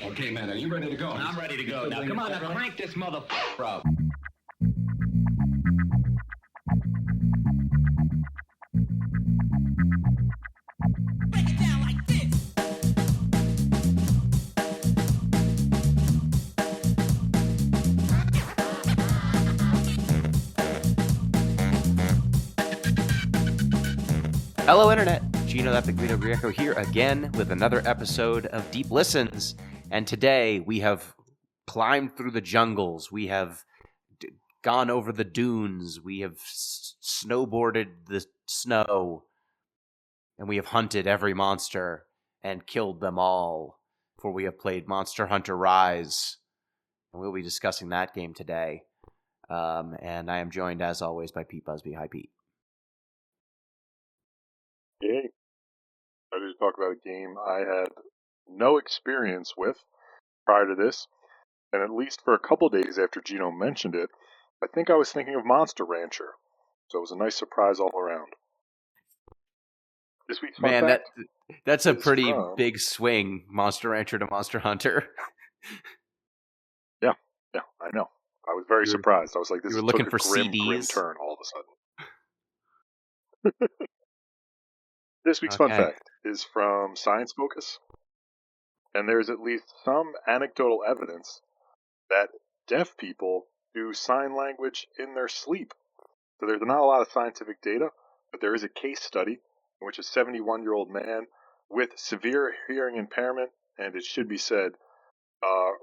Okay, man, are you ready to go? I'm ready to go. Now, come on, now crank this motherfucker up. Break it down like this. Hello, Internet. Gino, that's the Guido Greco here again with another episode of Deep Listens. And today we have climbed through the jungles. We have gone over the dunes. We have snowboarded the snow. And we have hunted every monster and killed them all. For we have played Monster Hunter Rise. And we'll be discussing that game today. And I am joined, as always, by Pete Busby. Hi, Pete. Yay. Ready to talk about a game I had no experience with prior to this, and at least for a couple days after Gino mentioned it, I think I was thinking of Monster Rancher. So it was a nice surprise all around. This week's fun fact that's a pretty from... big swing, Monster Rancher to Monster Hunter. Yeah, I know. I was very surprised. I was like, this you were took looking a for grim CDs? turn all of a sudden. This week's fun fact is from Science Focus, and there's at least some anecdotal evidence that deaf people do sign language in their sleep. So there's not a lot of scientific data, but there is a case study in which a 71-year-old man with severe hearing impairment, and it should be said,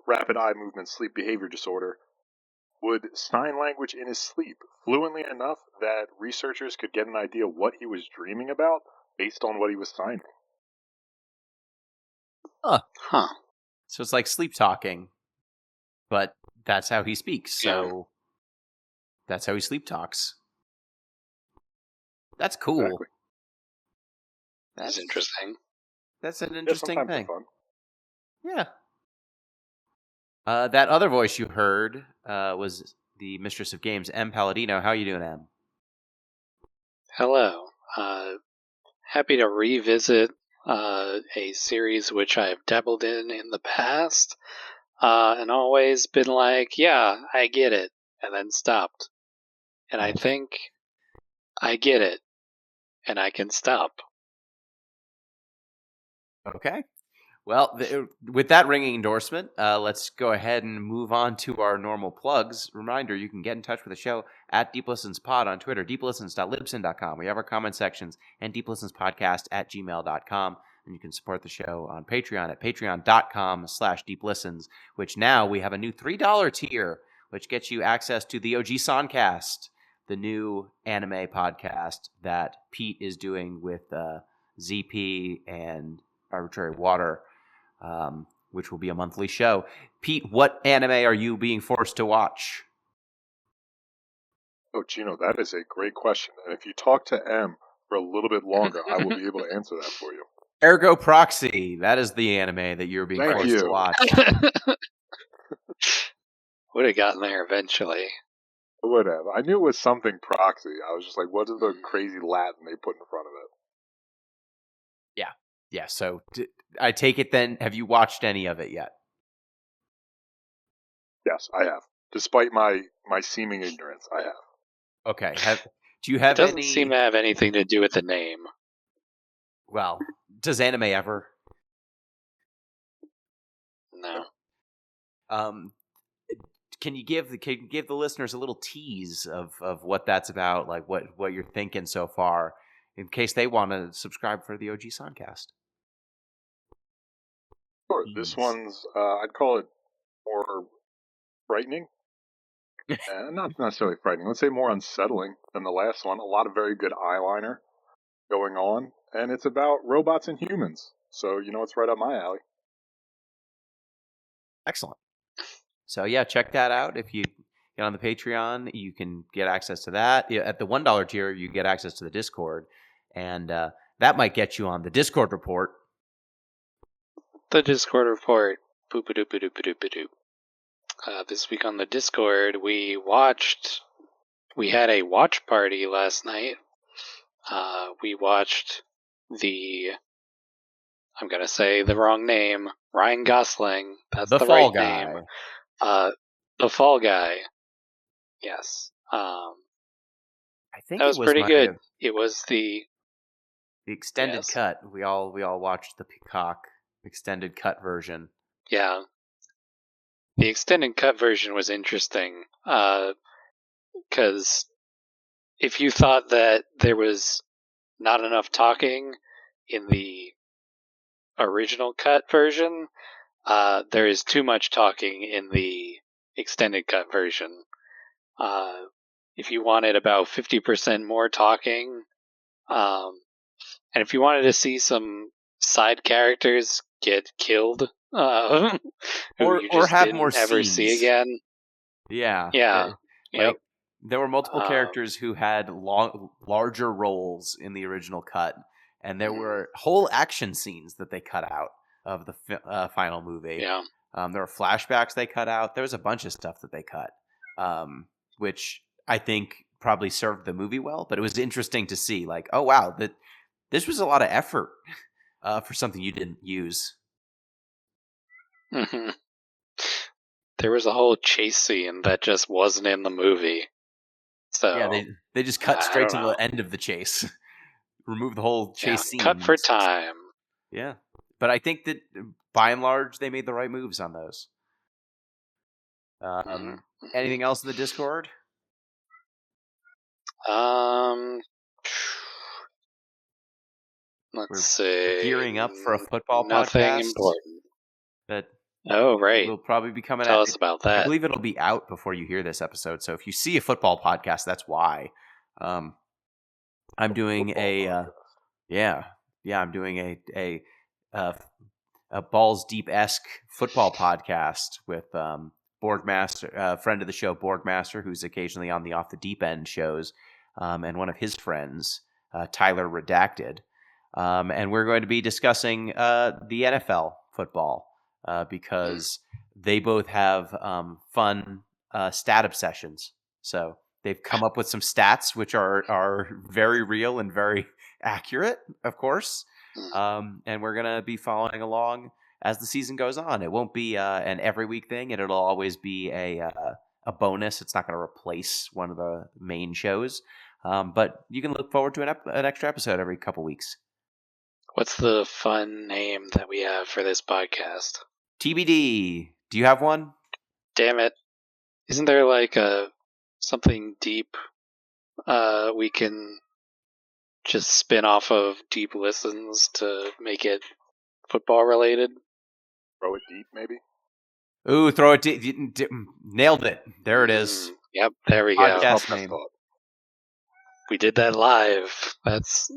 rapid eye movement sleep behavior disorder, would sign language in his sleep fluently enough that researchers could get an idea what he was dreaming about based on what he was signing. Huh. So it's like sleep talking, but that's how he speaks. So that's how he sleep talks. That's cool. Exactly. That's interesting. That's an interesting thing. Fun. Yeah. That other voice you heard was the Mistress of Games, M. Palladino. How are you doing, M? Hello. Happy to revisit a series which I've dabbled in the past, and always been like, yeah, I get it, and then stopped. And I think I get it, and I can stop. Okay. Well, with that ringing endorsement, let's go ahead and move on to our normal plugs. Reminder, you can get in touch with the show at DeepListensPod on Twitter, deeplistens.libsyn.com. We have our comment sections, and deeplistenspodcast@gmail.com. And you can support the show on Patreon at patreon.com/deeplistens, which now we have a new $3 tier, which gets you access to the OG Soncast, the new anime podcast that Pete is doing with ZP and Arbitrary Water, which will be a monthly show. Pete, what anime are you being forced to watch? Oh, Gino, that is a great question. And if you talk to M for a little bit longer, I will be able to answer that for you. Ergo Proxy. That is the anime that you're being forced to watch. Would have gotten there eventually. Would have. I knew it was something proxy. I was just like, what is the crazy Latin they put in front of it? Yeah, so I take it then, have you watched any of it yet? Yes, I have. Despite my seeming ignorance, I have. Okay. Do you have It doesn't seem to have anything to do with the name. Well, does anime ever? No. Can you give the listeners a little tease of what that's about, like what you're thinking so far, in case they want to subscribe for the OG Soncast? Sure. This one's, I'd call it more frightening. Not necessarily frightening. Let's say more unsettling than the last one. A lot of very good eyeliner going on. And it's about robots and humans. So, it's right up my alley. Excellent. So, yeah, check that out. If you get on the Patreon, you can get access to that. At the $1 tier, you get access to the Discord. And that might get you on the Discord report. The Discord report. Boop-a-doop-a-doop-a-doop-a-doop. This week on the Discord, we had a watch party last night. We watched the I'm gonna say the wrong name. Ryan Gosling. That's The the Fall right Guy. name. The Fall Guy. Yes. I think That it was was pretty good. It was the extended yes. cut. We all watched the Peacock extended cut version. Yeah. The extended cut version was interesting. Because if you thought that there was not enough talking in the original cut version, there is too much talking in the extended cut version. If you wanted about 50% more talking, and if you wanted to see some side characters get killed, who Or you just have more didn't ever see scenes. again, Yeah. yeah, yep. Like there were multiple Um, characters who had larger roles in the original cut, and there Mhm. were whole action scenes that they cut out of the final movie. Yeah. There were flashbacks they cut out. There was a bunch of stuff that they cut, which I think probably served the movie well. But it was interesting to see, like, oh wow, that this was a lot of effort for something you didn't use. Mhm. There was a whole chase scene that just wasn't in the movie. So Yeah, they just cut I straight don't to know. the end of the chase, remove the whole Yeah, chase scene. cut for time. Yeah, but I think that by and large they made the right moves on those. Mhm. Anything else in the Discord? Let's We're see. gearing up for a football Nothing podcast important. that Oh, right. will probably be coming Tell out. us about I that. believe it'll be out before you hear this episode. So if you see a football podcast, that's why. I'm doing I'm doing a balls deep esque football podcast with Borgmaster, friend of the show Borgmaster, who's occasionally on the Off the Deep End shows, and one of his friends, Tyler Redacted, and we're going to be discussing the NFL football because they both have fun stat obsessions. So they've come up with some stats which are very real and very accurate, of course. And we're going to be following along as the season goes on. It won't be an every week thing, and it'll always be a bonus. It's not going to replace one of the main shows, but you can look forward to an extra episode every couple weeks. What's the fun name that we have for this podcast? TBD. Do you have one? Damn it. Isn't there like something deep we can just spin off of deep listens to make it football related? Throw it deep, maybe. Ooh, throw it. Nailed it. There it is. Yep, there we Podcast go. Love that name. thought. We did that live. That's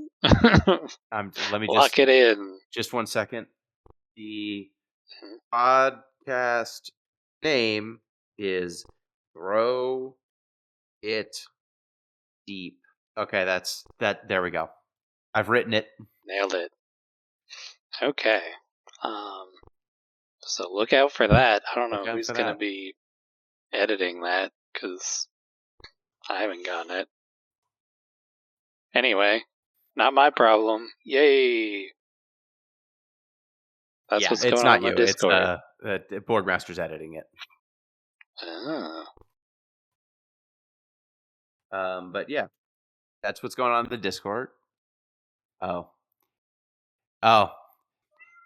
Let me lock it in. just 1 second. The podcast name is Throw It Deep. Okay, that's that. There we go. I've written it. Nailed it. Okay. So look out for that. I don't know Look out who's for going to that. be editing that because I haven't gotten it. Anyway, not my problem. Yay! That's what's it's going not on in you. the Discord. It's Borgmaster's editing it. Oh. But yeah, that's what's going on in the Discord. Oh,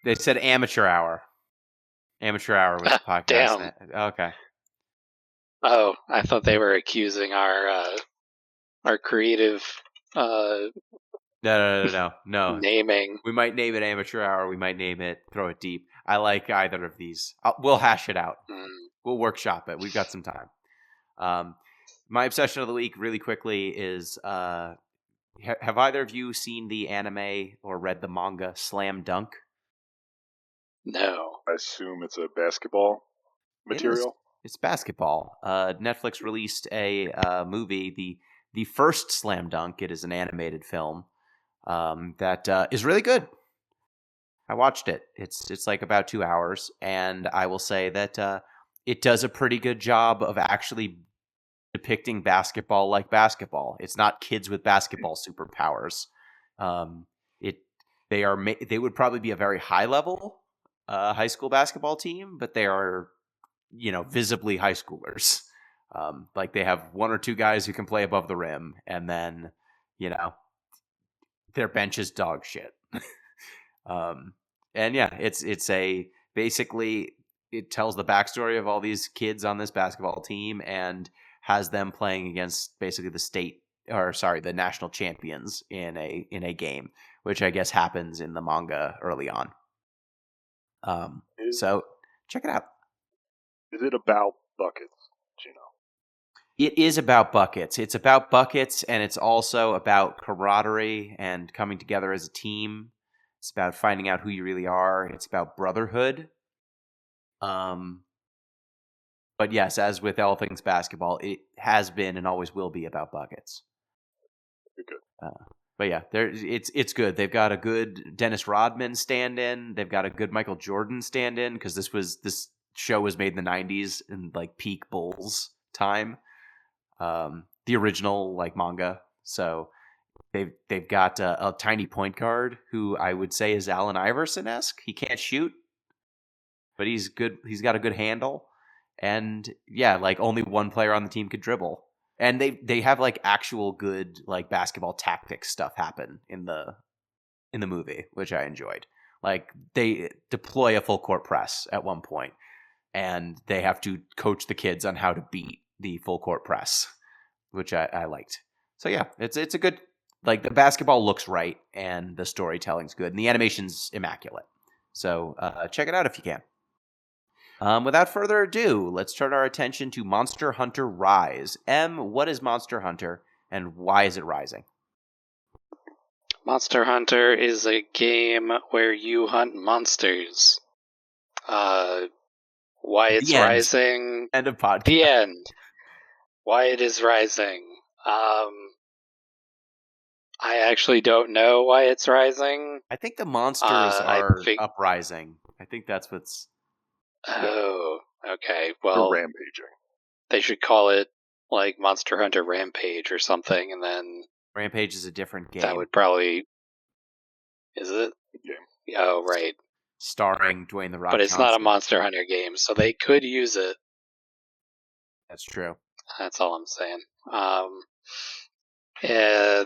they said amateur hour. Amateur hour was the podcast. Damn. Okay. Oh, I thought they were accusing our creative No. naming. We might name it amateur hour. We might name it throw it deep. I like either of these. We'll hash it out. We'll workshop it. We've got some time. My obsession of the week, really quickly, is have either of you seen the anime or read the manga Slam Dunk? No. I assume it's a basketball material. It's basketball. Netflix released a movie, the first Slam Dunk. It is an animated film that is really good. I watched it. It's like about 2 hours, and I will say that it does a pretty good job of actually depicting basketball like basketball. It's not kids with basketball superpowers. They would probably be a very high level high school basketball team, but they are, visibly high schoolers. Like they have one or two guys who can play above the rim, and then, their bench is dog shit. And yeah, basically it tells the backstory of all these kids on this basketball team and has them playing against basically the national champions in a game, which I guess happens in the manga early on. So check it out. Is it about buckets, Gino? It is about buckets. It's about buckets, and it's also about camaraderie and coming together as a team. It's about finding out who you really are. It's about brotherhood. But yes, as with all things basketball, it has been and always will be about buckets. Good. But yeah, it's good. They've got a good Dennis Rodman stand-in. They've got a good Michael Jordan stand-in because this show was made in the 90s in like peak Bulls time. The original like manga. So they've got a tiny point guard who I would say is Allen Iverson-esque. He can't shoot, but he's good. He's got a good handle, and yeah, like only one player on the team could dribble. And they have like actual good like basketball tactics stuff happen in the movie, which I enjoyed. Like they deploy a full court press at one point, and they have to coach the kids on how to beat the full court press, which I liked. So yeah, it's a good, like the basketball looks right and the storytelling's good and the animation's immaculate. So check it out if you can. Without further ado, let's turn our attention to Monster Hunter Rise. What is Monster Hunter and why is it rising? Monster Hunter is a game where you hunt monsters. Why it's rising. End of podcast. The end. Why it is rising. I actually don't know why it's rising. I think the monsters are uprising. I think that's what's... Oh, okay. Well, they're rampaging. They should call it like Monster Hunter Rampage or something, and then Rampage is a different game. That would probably... Is it? Yeah. Oh, right. Starring Dwayne The Rock But it's Johnson. not a Monster Hunter game, so they could use it. That's true. That's all I'm saying.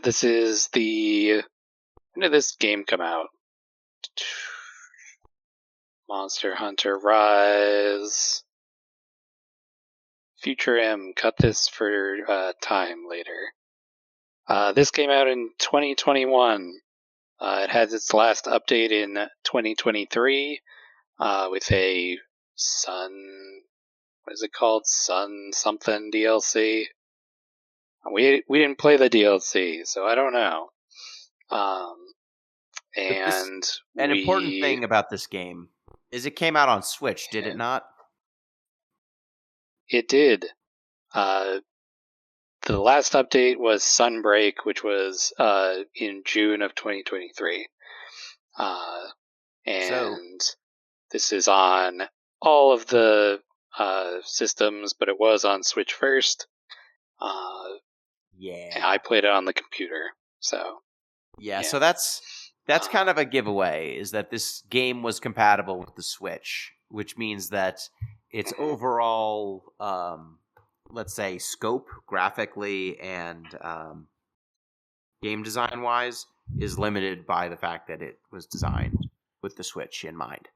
This is the... When did this game come out? Monster Hunter Rise. Future M, cut this for time later. This came out in 2021. It has its last update in 2023 with a Sun... What is it called? Sun something DLC? We didn't play the DLC, so I don't know. An important thing about this game is it came out on Switch, did it not? It did. The last update was Sunbreak, which was in June of 2023. This is on all of the systems, but it was on Switch first. And I played it on the computer, so... Yeah, so that's kind of a giveaway, is that this game was compatible with the Switch, which means that its overall, let's say, scope, graphically and game design-wise, is limited by the fact that it was designed with the Switch in mind.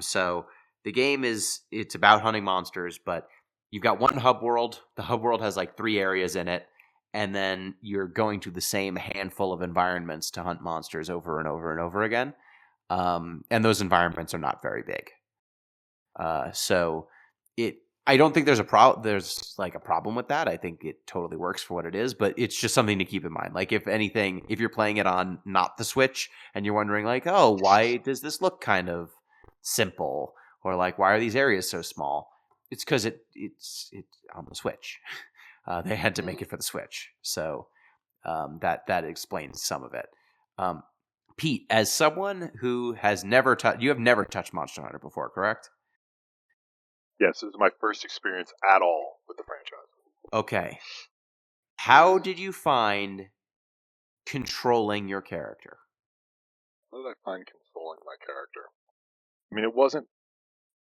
So the game it's about hunting monsters, but you've got one hub world. The hub world has like 3 areas in it. And then you're going to the same handful of environments to hunt monsters over and over and over again. And those environments are not very big. I don't think there's a problem with that. I think it totally works for what it is, but it's just something to keep in mind. Like if anything, if you're playing it on not the Switch and you're wondering like, oh, why does this look kind of simple? Or like, why are these areas so small? It's because it's on the Switch. They had to make it for the Switch, so that explains some of it. Pete, as someone who has you have never touched Monster Hunter before, correct? Yes, it was my first experience at all with the franchise. Okay. How did you find controlling your character? What did I find controlling my character? I mean, it wasn't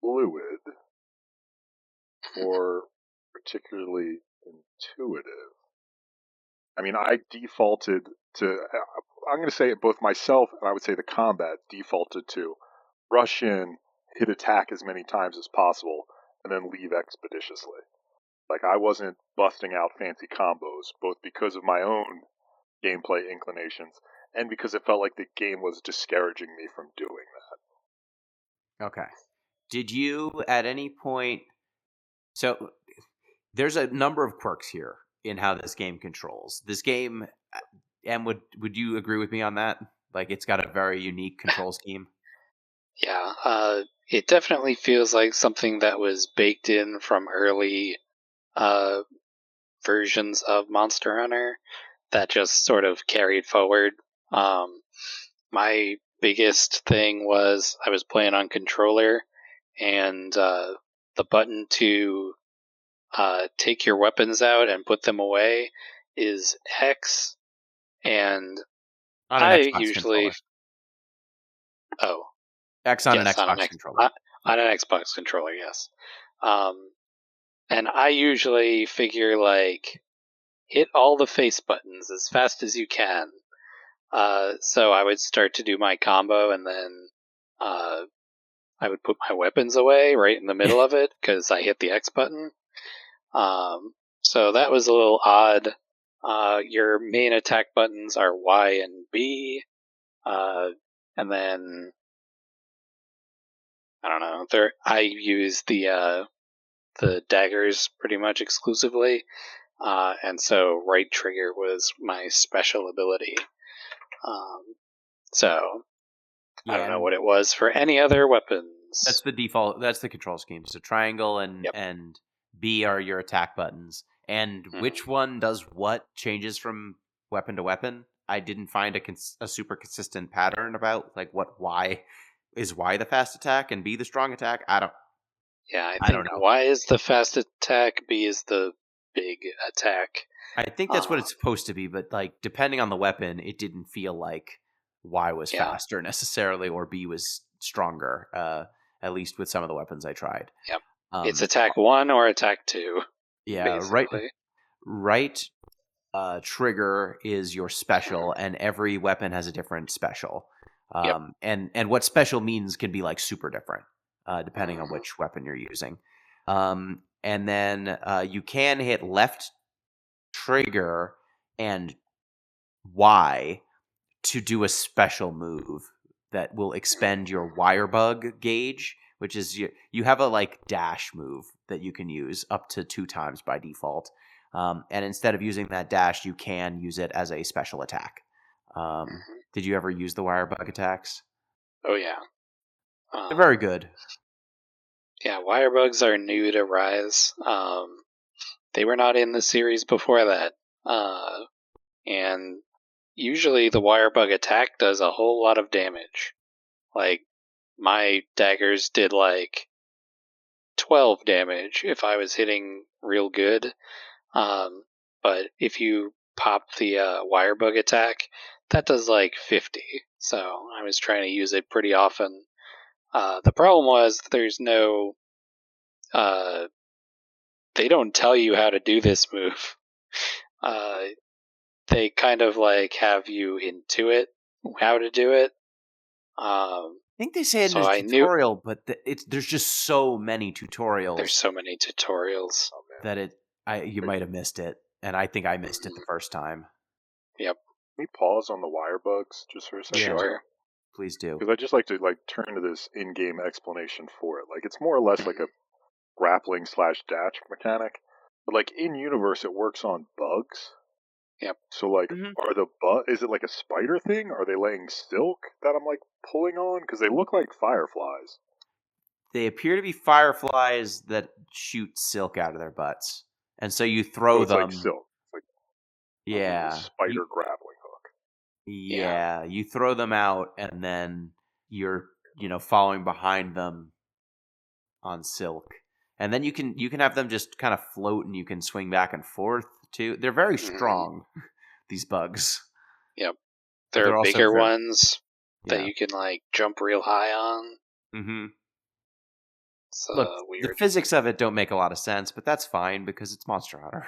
fluid or particularly intuitive. I mean, I defaulted to, I'm going to say it both myself and I would say the combat defaulted to rush in, hit attack as many times as possible, and then leave expeditiously. Like, I wasn't busting out fancy combos, both because of my own gameplay inclinations and because it felt like the game was discouraging me from doing that. Okay. Did you at any point... So, there's a number of quirks here in how this game controls. This game, and would you agree with me on that? Like, it's got a very unique control scheme. Yeah, it definitely feels like something that was baked in from early versions of Monster Hunter that just sort of carried forward. My biggest thing was I was playing on controller, and the button to take your weapons out and put them away is X, and On an I Xbox usually... controller. Oh, X on yes, an Xbox controller. on an Xbox controller, yes. And I usually figure, like, hit all the face buttons as fast as you can. So I would start to do my combo, and then I would put my weapons away right in the middle of it because I hit the X button. So that was a little odd. Your main attack buttons are Y and B, and then I don't know. I use the daggers pretty much exclusively, and so right trigger was my special ability. So I don't know what it was for any other weapons. That's the default. That's the control scheme. So triangle and Yep. and B are your attack buttons. And which one does what changes from weapon to weapon? I didn't find a super consistent pattern about like what Y is Y the fast attack and B the strong attack. I don't think know. Y is the fast attack, B is the big attack. I think that's what it's supposed to be, but like depending on the weapon, it didn't feel like Y was faster necessarily or B was stronger. At least with some of the weapons I tried. Yep. It's attack 1 or attack 2. Yeah, basically. right trigger is your special, and every weapon has a different special. And what special means can be like super different, depending on which weapon you're using. And then you can hit left trigger and Y to do a special move that will expend your wire bug gauge, which is you have a like dash move that you can use up to 2 times by default. And instead of using that dash, you can use it as a special attack. Did you ever use the wire bug attacks? Oh, yeah. They're very good. Yeah, wire bugs are new to Rise. They were not in the series before that. And usually the wire bug attack does a whole lot of damage. Like, my daggers did like 12 damage if I was hitting real good. But if you pop the wire bug attack, that does like 50. So I was trying to use it pretty often. The problem was there's no... they don't tell you how to do this move. They kind of like have you intuit how to do it. I think they say it in a tutorial, but there's just so many tutorials. There's so many tutorials that you might have missed it, and I think I missed it the first time. Yep. Can we pause on the wire bugs just for a second? Sure. Please do. Because I just like to turn to this in-game explanation for it. Like, it's more or less like a grappling / dash mechanic, but like in universe, it works on bugs. Yep. So like, is it like a spider thing? Are they laying silk that I'm like pulling on? Because they look like fireflies. They appear to be fireflies that shoot silk out of their butts, and so you throw them. Like silk. It's like a spider grappling hook. Yeah, you throw them out, and then you're following behind them on silk, and then you can have them just kind of float, and you can swing back and forth too. They're very strong. These bugs. Yep. There are bigger ones that you can like jump real high on. Mm-hmm. It's Look, weird. the physics of it don't make a lot of sense, but that's fine because it's Monster Hunter.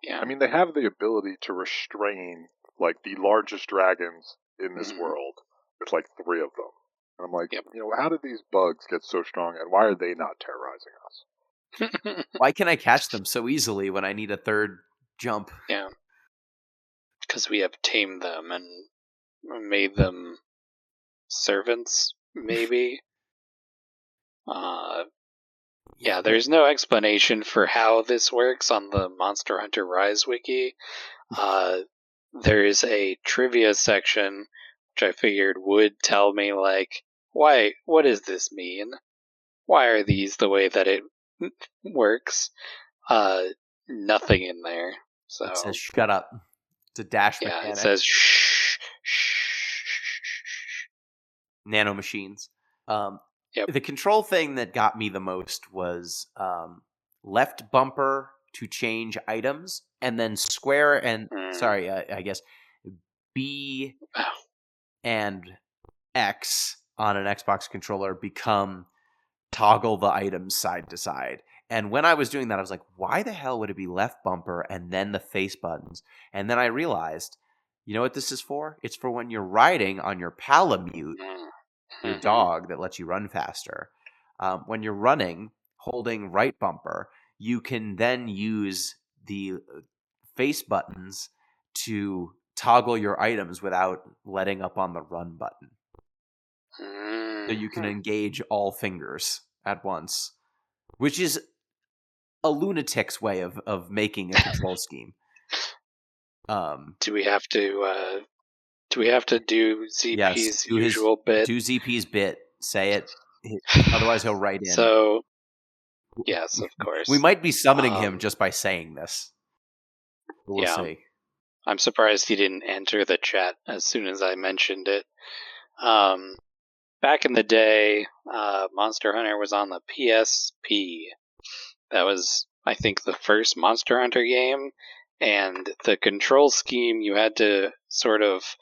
Yeah. I mean, they have the ability to restrain like the largest dragons in this world with like 3 of them. And I'm like, how did these bugs get so strong, and why are they not terrorizing us? Why can I catch them so easily when I need a third jump? Yeah. Because we have tamed them and made them servants, maybe. Yeah, there's no explanation for how this works on the Monster Hunter Rise wiki. There is a trivia section, which I figured would tell me, like, what does this mean? Why are these the way that it works? Nothing in there. So it says shut up. It's a dash mechanic. It says shh, shh. Nano machines. Yep. The control thing that got me the most was left bumper to change items, and then square and I guess B and X on an Xbox controller become toggle the items side to side. And when I was doing that, I was like, why the hell would it be left bumper and then the face buttons? And then I realized, you know what this is for? It's for when you're riding on your Palamute, your dog that lets you run faster. When you're running, holding right bumper, you can then use the face buttons to toggle your items without letting up on the run button. So you can engage all fingers at once, which is a lunatic's way of making a control scheme. Do we have to do ZP's usual bit? Do ZP's bit. Say it. Otherwise, he'll write in. So, yes, of course. We might be summoning him just by saying this. We'll see. I'm surprised he didn't enter the chat as soon as I mentioned it. Back in the day, Monster Hunter was on the PSP. That was, I think, the first Monster Hunter game, and the control scheme, you had to sort of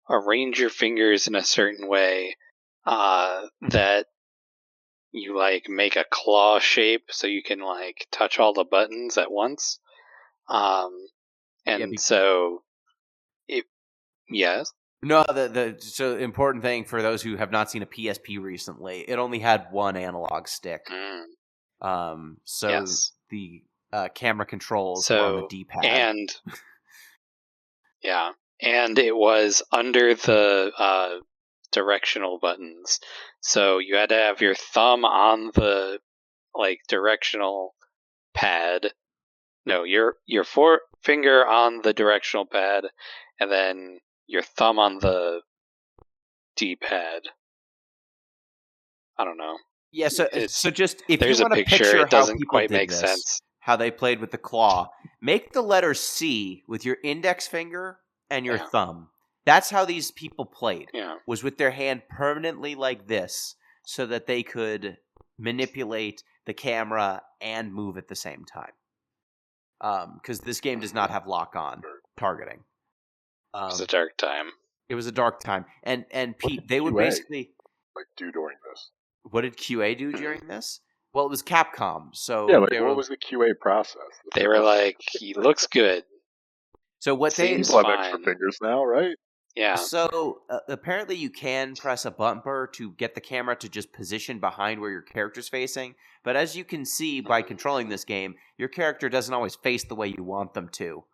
arrange your fingers in a certain way that you like make a claw shape so you can like touch all the buttons at once. So yes. No, so important thing for those who have not seen a PSP recently, it only had one analog stick. So yes. the camera controls were on the D-pad. And it was under the directional buttons. So you had to have your thumb on the like directional pad. No, your forefinger on the directional pad, and then your thumb on the D-pad. I don't know. Yeah, so just if you want to picture it doesn't quite make sense. How they played with the claw, make the letter C with your index finger and your thumb. That's how these people played. Was with their hand permanently like this, so that they could manipulate the camera and move at the same time. Because this game does not have lock-on targeting. It was a dark time. It was a dark time, and Pete, they would basically do during this. What did QA do during this? Well, it was Capcom, so what was the QA process? They were like, "He looks good." So what people have extra fingers now, right? Yeah. So apparently you can press a bumper to get the camera to just position behind where your character's facing. But as you can see by controlling this game, your character doesn't always face the way you want them to.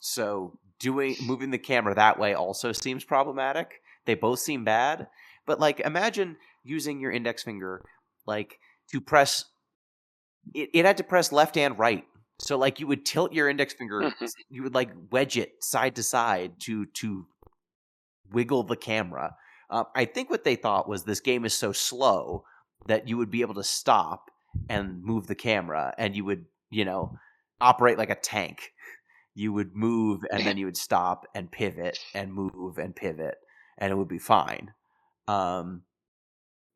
So moving the camera that way also seems problematic. They both seem bad. But like, imagine using your index finger like to press. It had to press left and right. So, like, you would tilt your index finger, you would, like, wedge it side to side to wiggle the camera. I think what they thought was this game is so slow that you would be able to stop and move the camera, and you would, operate like a tank. You would move, and then you would stop and pivot and move and pivot, and it would be fine.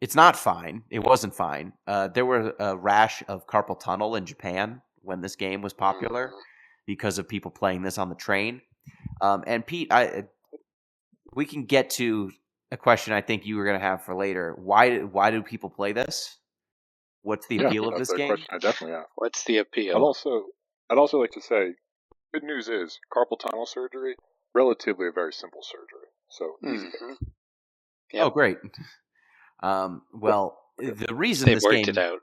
It's not fine. It wasn't fine. There were a rash of carpal tunnel in Japan when this game was popular because of people playing this on the train. And Pete, we can get to a question I think you were going to have for later. Why do people play this? What's the appeal of that's this a game? question I definitely have. What's the appeal? I'd also like to say, good news is carpal tunnel surgery, relatively a very simple surgery, so easy. Yep. Oh, great. Well, the reason They've worked it out.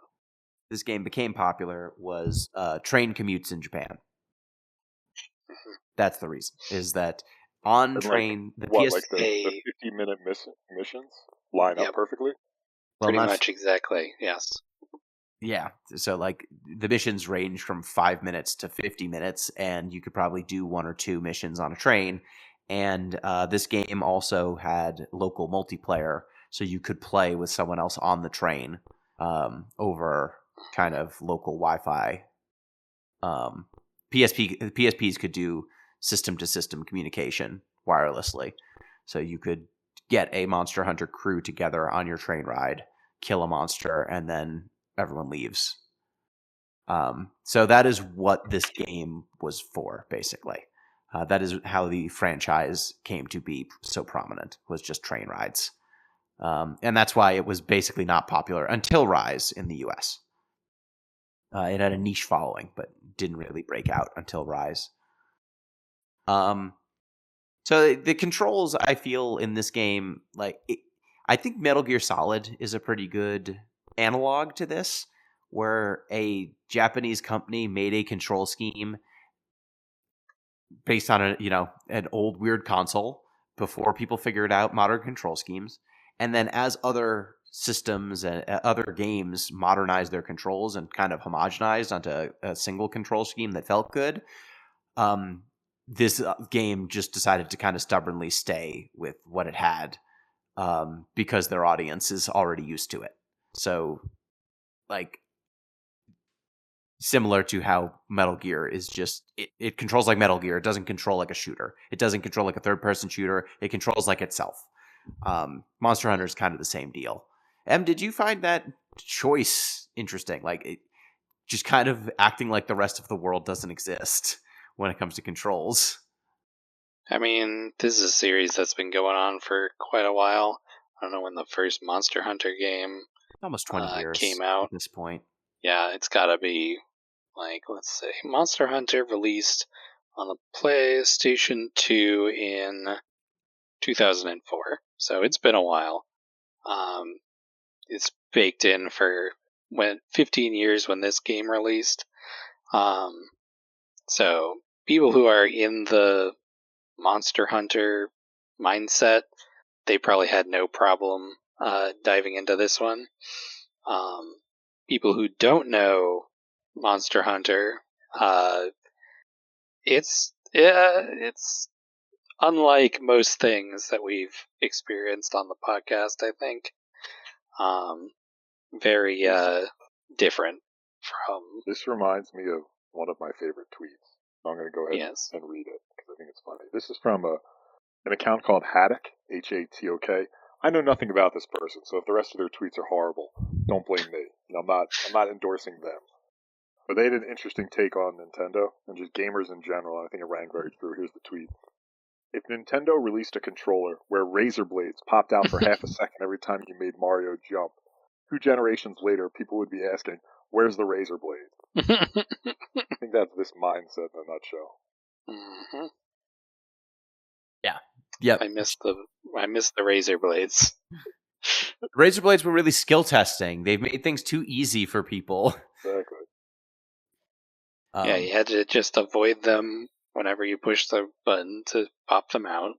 This game became popular was train commutes in Japan. That's the reason. Is that on And train the 50-minute missions line up perfectly? Well, pretty much exactly, yes. Yeah, so like the missions range from 5 minutes to 50 minutes, and you could probably do 1 or 2 missions on a train. And this game also had local multiplayer, so you could play with someone else on the train over kind of local Wi-Fi. PSPs could do system-to-system communication wirelessly, so you could get a Monster Hunter crew together on your train ride, kill a monster, and then everyone leaves. So that is what this game was for, basically. That is how the franchise came to be so prominent, was just train rides. And that's why it was basically not popular until Rise in the US. It had a niche following, but didn't really break out until Rise. So the controls, I feel, in this game, I think Metal Gear Solid is a pretty good analog to this, where a Japanese company made a control scheme based on an old weird console before people figured out modern control schemes, and then as other systems and other games modernized their controls and kind of homogenized onto a single control scheme that felt good, this game just decided to kind of stubbornly stay with what it had, because their audience is already used to it. So, like, similar to how Metal Gear is just, it controls like Metal Gear. It doesn't control like a shooter. It doesn't control like a third-person shooter. It controls like itself. Monster Hunter is kind of the same deal. Em, did you find that choice interesting? Like, just kind of acting like the rest of the world doesn't exist when it comes to controls. I mean, this is a series that's been going on for quite a while. I don't know when the first Monster Hunter game Almost 20 years came out. at this point. Yeah, it's gotta be, like, let's say, Monster Hunter released on the PlayStation 2 in 2004. So it's been a while. It's baked in for 15 years when this game released. So people who are in the Monster Hunter mindset, they probably had no problem diving into this one. People who don't know Monster Hunter, it's unlike most things that we've experienced on the podcast, I think. Very different from... This reminds me of one of my favorite tweets. So I'm going to go ahead Yes. and read it because I think it's funny. This is from an account called Haddock, Hatok. I know nothing about this person, so if the rest of their tweets are horrible, don't blame me. I'm not endorsing them. But they had an interesting take on Nintendo and just gamers in general, and I think it rang very true. Here's the tweet. If Nintendo released a controller where razor blades popped out for half a second every time you made Mario jump, 2 generations later, people would be asking, where's the razor blade? I think that's this mindset in a nutshell. Mm-hmm. Yeah. Yep. I miss the razor blades. Razor blades were really skill testing. They've made things too easy for people. Exactly. Yeah, you had to just avoid them whenever you push the button to pop them out.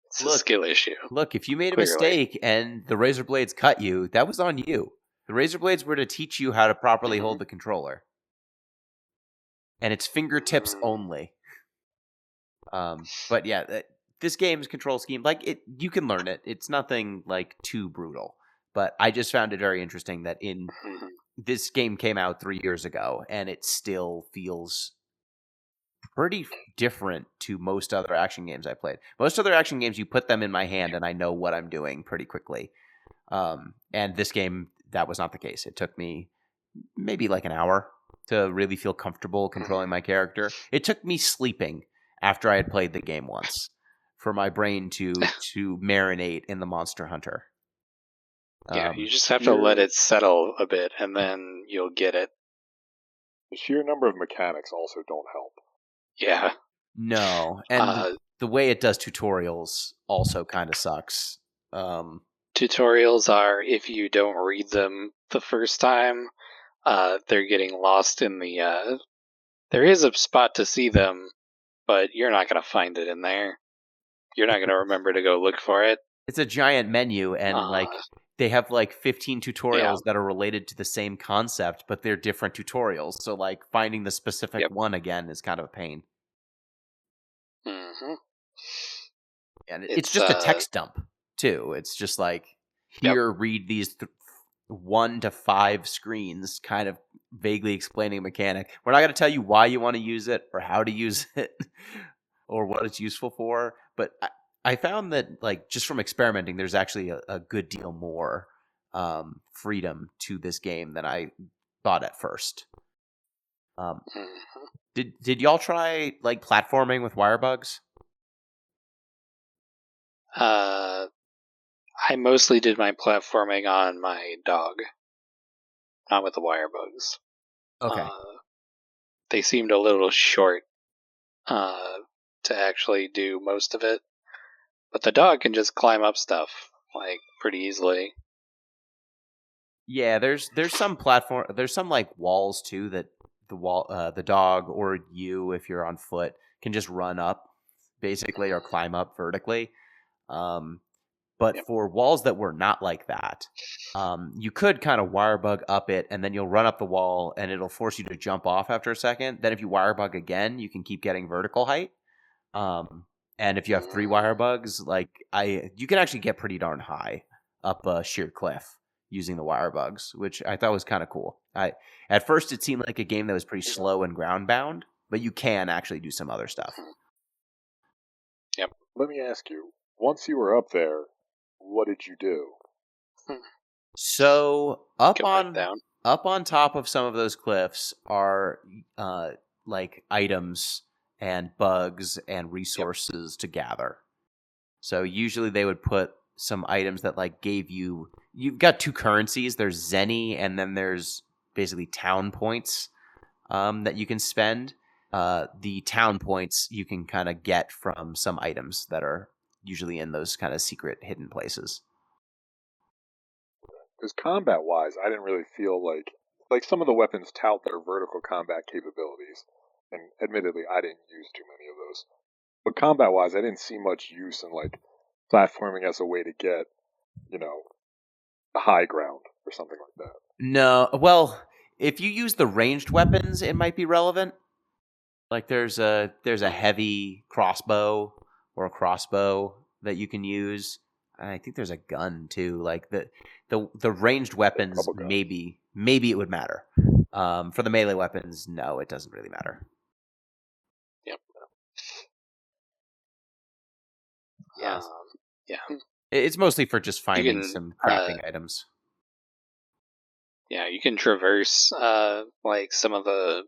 It's a skill issue. Look, if you made a Clearly. mistake and the razor blades cut you, that was on you. The razor blades were to teach you how to properly hold the controller. And it's fingertips only. But yeah, this game's control scheme, you can learn it. It's nothing too brutal. But I just found it very interesting that this game came out 3 years ago, and it still feels pretty different to most other action games I played. Most other action games, you put them in my hand, and I know what I'm doing pretty quickly. And this game, that was not the case. It took me maybe an hour to really feel comfortable controlling my character. It took me sleeping after I had played the game once for my brain to marinate in the Monster Hunter. Yeah, you just have to let it settle a bit, and then you'll get it. The sheer number of mechanics also don't help. Yeah. No, and the way it does tutorials also kind of sucks. Tutorials are, if you don't read them the first time, they're getting lost in the... there is a spot to see them, but you're not going to find it in there. You're not going to remember to go look for it. It's a giant menu, and they have 15 tutorials that are related to the same concept, but they're different tutorials. So finding the specific one again is kind of a pain. Mm-hmm. And it's just a text dump too. It's just here, read these 1 to 5 screens, kind of vaguely explaining a mechanic. We're not going to tell you why you want to use it or how to use it or what it's useful for, but I found that just from experimenting, there's actually a good deal more freedom to this game than I thought at first. Did y'all try platforming with wire bugs? I mostly did my platforming on my dog, not with the wire bugs. Okay. They seemed a little short to actually do most of it. But the dog can just climb up stuff, pretty easily. Yeah, there's some walls too that the dog or you, if you're on foot, can just run up, basically, or climb up vertically. But for walls that were not like that, you could kind of wire bug up it, and then you'll run up the wall, and it'll force you to jump off after a second. Then if you wire bug again, you can keep getting vertical height. And if you have 3 wire bugs, you can actually get pretty darn high up a sheer cliff using the wire bugs, which I thought was kind of cool. At first, it seemed like a game that was pretty slow and ground bound, but you can actually do some other stuff. Yep. Let me ask you, once you were up there, what did you do? So up on top of some of those cliffs are items and bugs and resources to gather. So usually they would put some items that gave you've got 2 currencies. There's zenny, and then there's basically town points that you can spend. The town points you can kind of get from some items that are usually in those kind of secret hidden places. Because combat-wise, I didn't really feel like some of the weapons tout their vertical combat capabilities, and admittedly, I didn't use too many of those. But combat-wise, I didn't see much use in platforming as a way to get, the high ground or something like that. No, well, if you use the ranged weapons, it might be relevant. There's a heavy crossbow or a crossbow that you can use. And I think there's a gun too. The ranged weapons, maybe it would matter. For the melee weapons, no, it doesn't really matter. Yep. Yes. Yeah. It's mostly for just finding some crafting items. Yeah, you can traverse some of the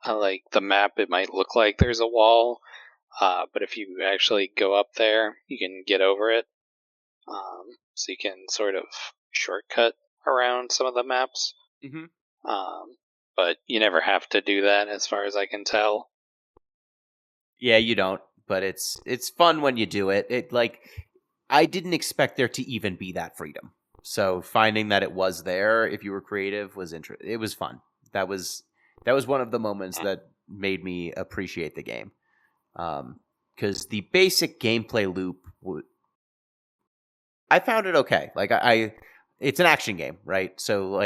the map. It might look like there's a wall, but if you actually go up there, you can get over it. So you can sort of shortcut around some of the maps. Mm-hmm. But you never have to do that, as far as I can tell. Yeah, you don't, but it's fun when you do it. I didn't expect there to even be that freedom. So finding that it was there, if you were creative, it was fun. That was one of the moments that made me appreciate the game. Because the basic gameplay loop, I found it okay. It's an action game, right? So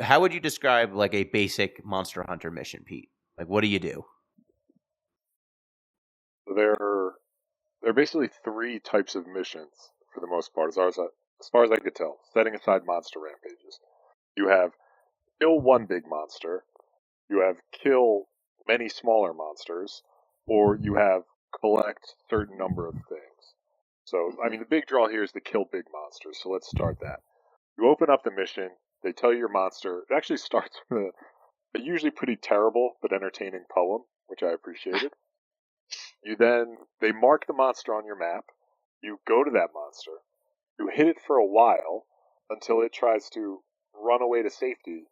how would you describe a basic Monster Hunter mission, Pete? What do you do? There are basically 3 types of missions for the most part, as far as I could tell, setting aside monster rampages. You have kill 1 big monster, you have kill many smaller monsters, or you have collect certain number of things. So, the big draw here is to kill big monsters, so let's start that. You open up the mission, they tell you your monster. It actually starts with a usually pretty terrible but entertaining poem, which I appreciated. They mark the monster on your map. You go to that monster. You hit it for a while until it tries to run away to safety.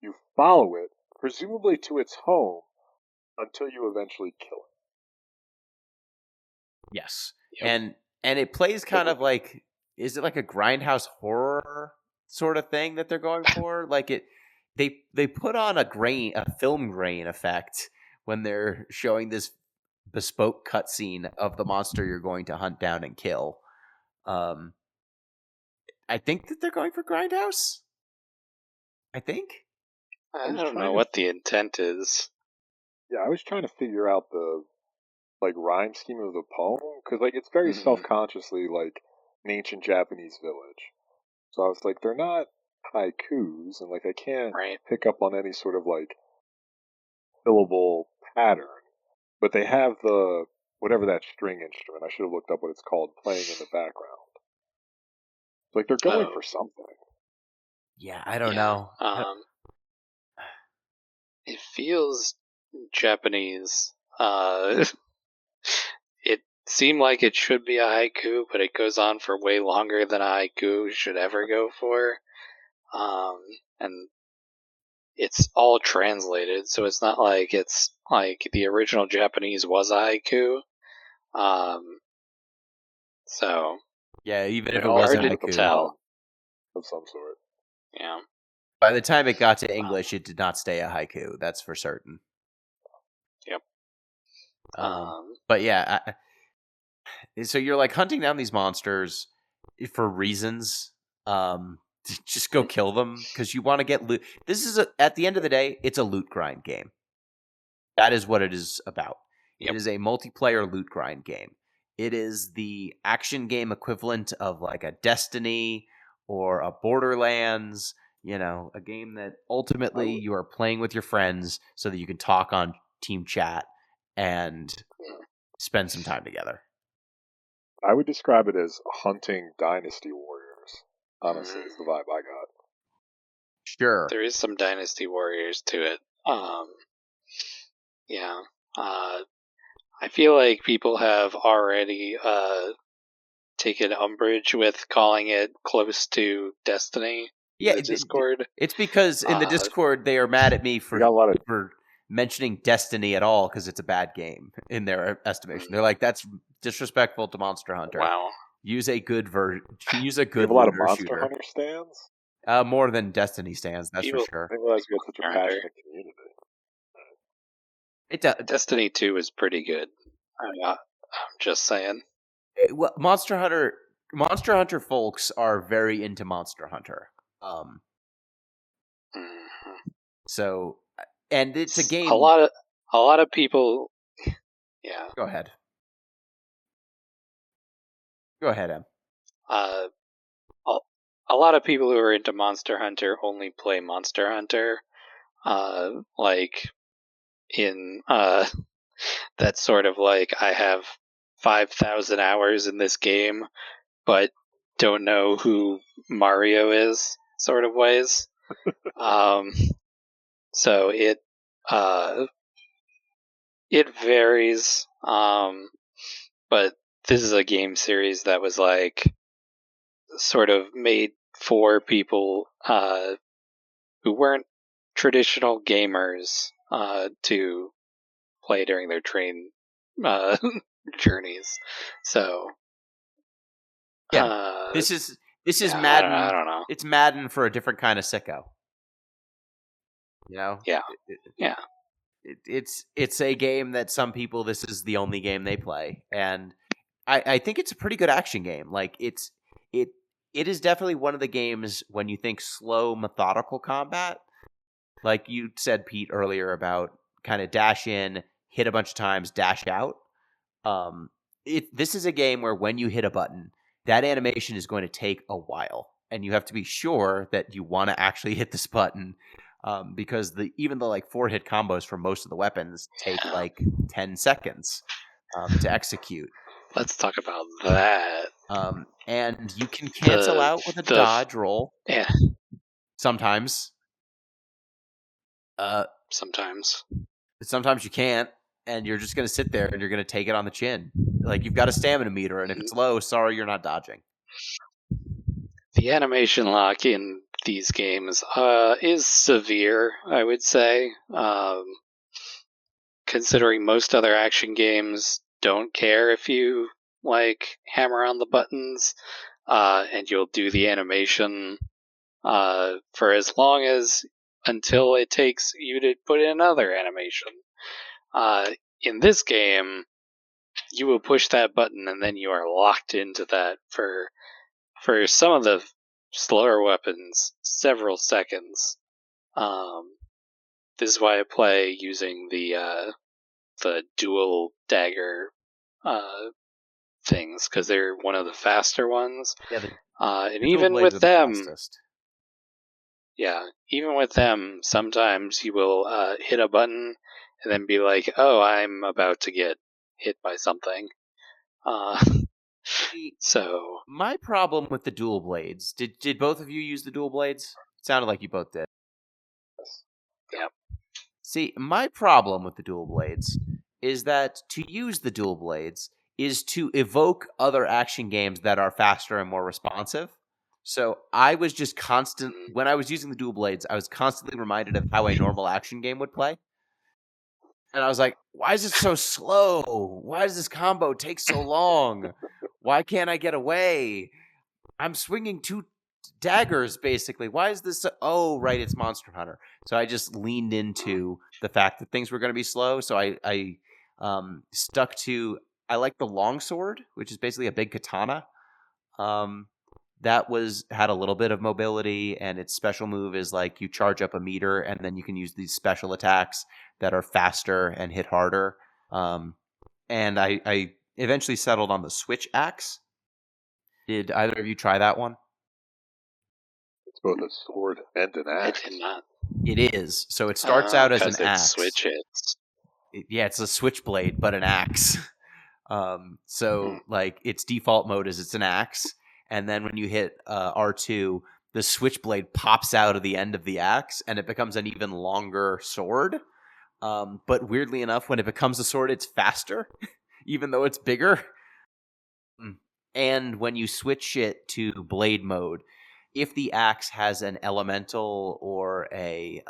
You follow it, presumably to its home, until you eventually kill it. Yes. Yep. And it plays kind of like, is it like a grindhouse horror sort of thing that they're going for? Like they put on a film grain effect when they're showing this bespoke cutscene of the monster you're going to hunt down and kill. I think that they're going for grindhouse. I think. I don't know what the intent is. Yeah, I was trying to figure out the rhyme scheme of the poem because it's very self-consciously like an ancient Japanese village. So I was like, they're not haikus, and I can't pick up on any sort of syllable pattern. But they have the whatever that string instrument. I should have looked up what it's called playing in the background. They're going for something. Yeah, I don't know. It feels Japanese. It seemed like it should be a haiku, but it goes on for way longer than a haiku should ever go for. And it's all translated, so it's not like it's like the original Japanese was a haiku. So yeah, even if it wasn't hard to tell of some sort. Yeah. By the time it got to English, it did not stay a haiku. That's for certain. Yep. But yeah, so you're hunting down these monsters for reasons. Just go kill them because you want to get loot. This is at the end of the day, it's a loot grind game. That is what it is about. Yep. It is a multiplayer loot grind game. It is the action game equivalent of a Destiny or a Borderlands. A game that ultimately you are playing with your friends so that you can talk on team chat and spend some time together. I would describe it as hunting Dynasty Warriors. Honestly, is the vibe I got. Sure. There is some Dynasty Warriors to it. Yeah. I feel like people have already taken umbrage with calling it close to Destiny. Yeah, in the Discord. It's because in the Discord they are mad at me for mentioning Destiny at all because it's a bad game in their estimation. They're like, that's disrespectful to Monster Hunter. Wow. Use a good version. Use a good. You have a lot of Monster Hunter stands. More than Destiny stands. That's for sure. I didn't realize we had such a passionate community. Destiny 2 is pretty good. I'm just saying. Well, Monster Hunter folks are very into Monster Hunter. So, and it's a game. A lot of people. Yeah. Go ahead. Go ahead, Em. A lot of people who are into Monster Hunter only play Monster Hunter. In that sort of I have 5,000 hours in this game, but don't know who Mario is sort of ways. So it varies. But this is a game series that was sort of made for people who weren't traditional gamers to play during their train journeys. So yeah, this is yeah, Madden. I don't know. It's Madden for a different kind of sicko. Yeah. Yeah. It's a game that some people, this is the only game they play, and I think it's a pretty good action game. It is definitely one of the games when you think slow, methodical combat. Like you said, Pete, earlier about kind of dash in, hit a bunch of times, dash out. This is a game where when you hit a button, that animation is going to take a while, and you have to be sure that you want to actually hit this button, because even the 4-hit combos for most of the weapons take 10 seconds to execute. Let's talk about that. And you can cancel out with a dodge roll. Yeah. Sometimes. Sometimes you can't. and you're just going to sit there and you're going to take it on the chin. Like, you've got a stamina meter, and if it's low, sorry, you're not dodging. The animation lock in these games is severe, I would say. Considering most other action games don't care if you hammer on the buttons, and you'll do the animation for as long as until it takes you to put in another animation. In this game, you will push that button and then you are locked into that for some of the slower weapons, several seconds. This is why I play using the dual dagger things, because they're one of the faster ones. Yeah, and even blades are with the them, fastest. yeah, even with them, sometimes you will hit a button and then be like, "Oh, I'm about to get hit by something." So my problem with the dual blades, did both of you use the dual blades? It sounded like you both did. yeah, See, my problem with the dual blades is that to use the dual blades is to evoke other action games that are faster and more responsive. So I was just when I was using the dual blades, I was constantly reminded of how a normal action game would play. And I was like, why is it so slow? Why does this combo take so long? Why can't I get away? I'm swinging 2 daggers, basically. Why is this? Oh, right, it's Monster Hunter. So I just leaned into the fact that things were going to be slow. So I stuck to. I like the longsword, which is basically a big katana. That had a little bit of mobility, and its special move is like you charge up a meter, and then you can use these special attacks that are faster and hit harder. And I eventually settled on the switch axe. Did either of you try that one? It's both a sword and an axe. I did not. It is. So it starts out as an axe. Switches. Yeah, it's a switchblade, but an axe. So like its default mode is it's an axe, and then when you hit R2, the switchblade pops out of the end of the axe, and it becomes an even longer sword. But weirdly enough, when it becomes a sword, it's faster, even though it's bigger. And when you switch it to blade mode, if the axe has an elemental or a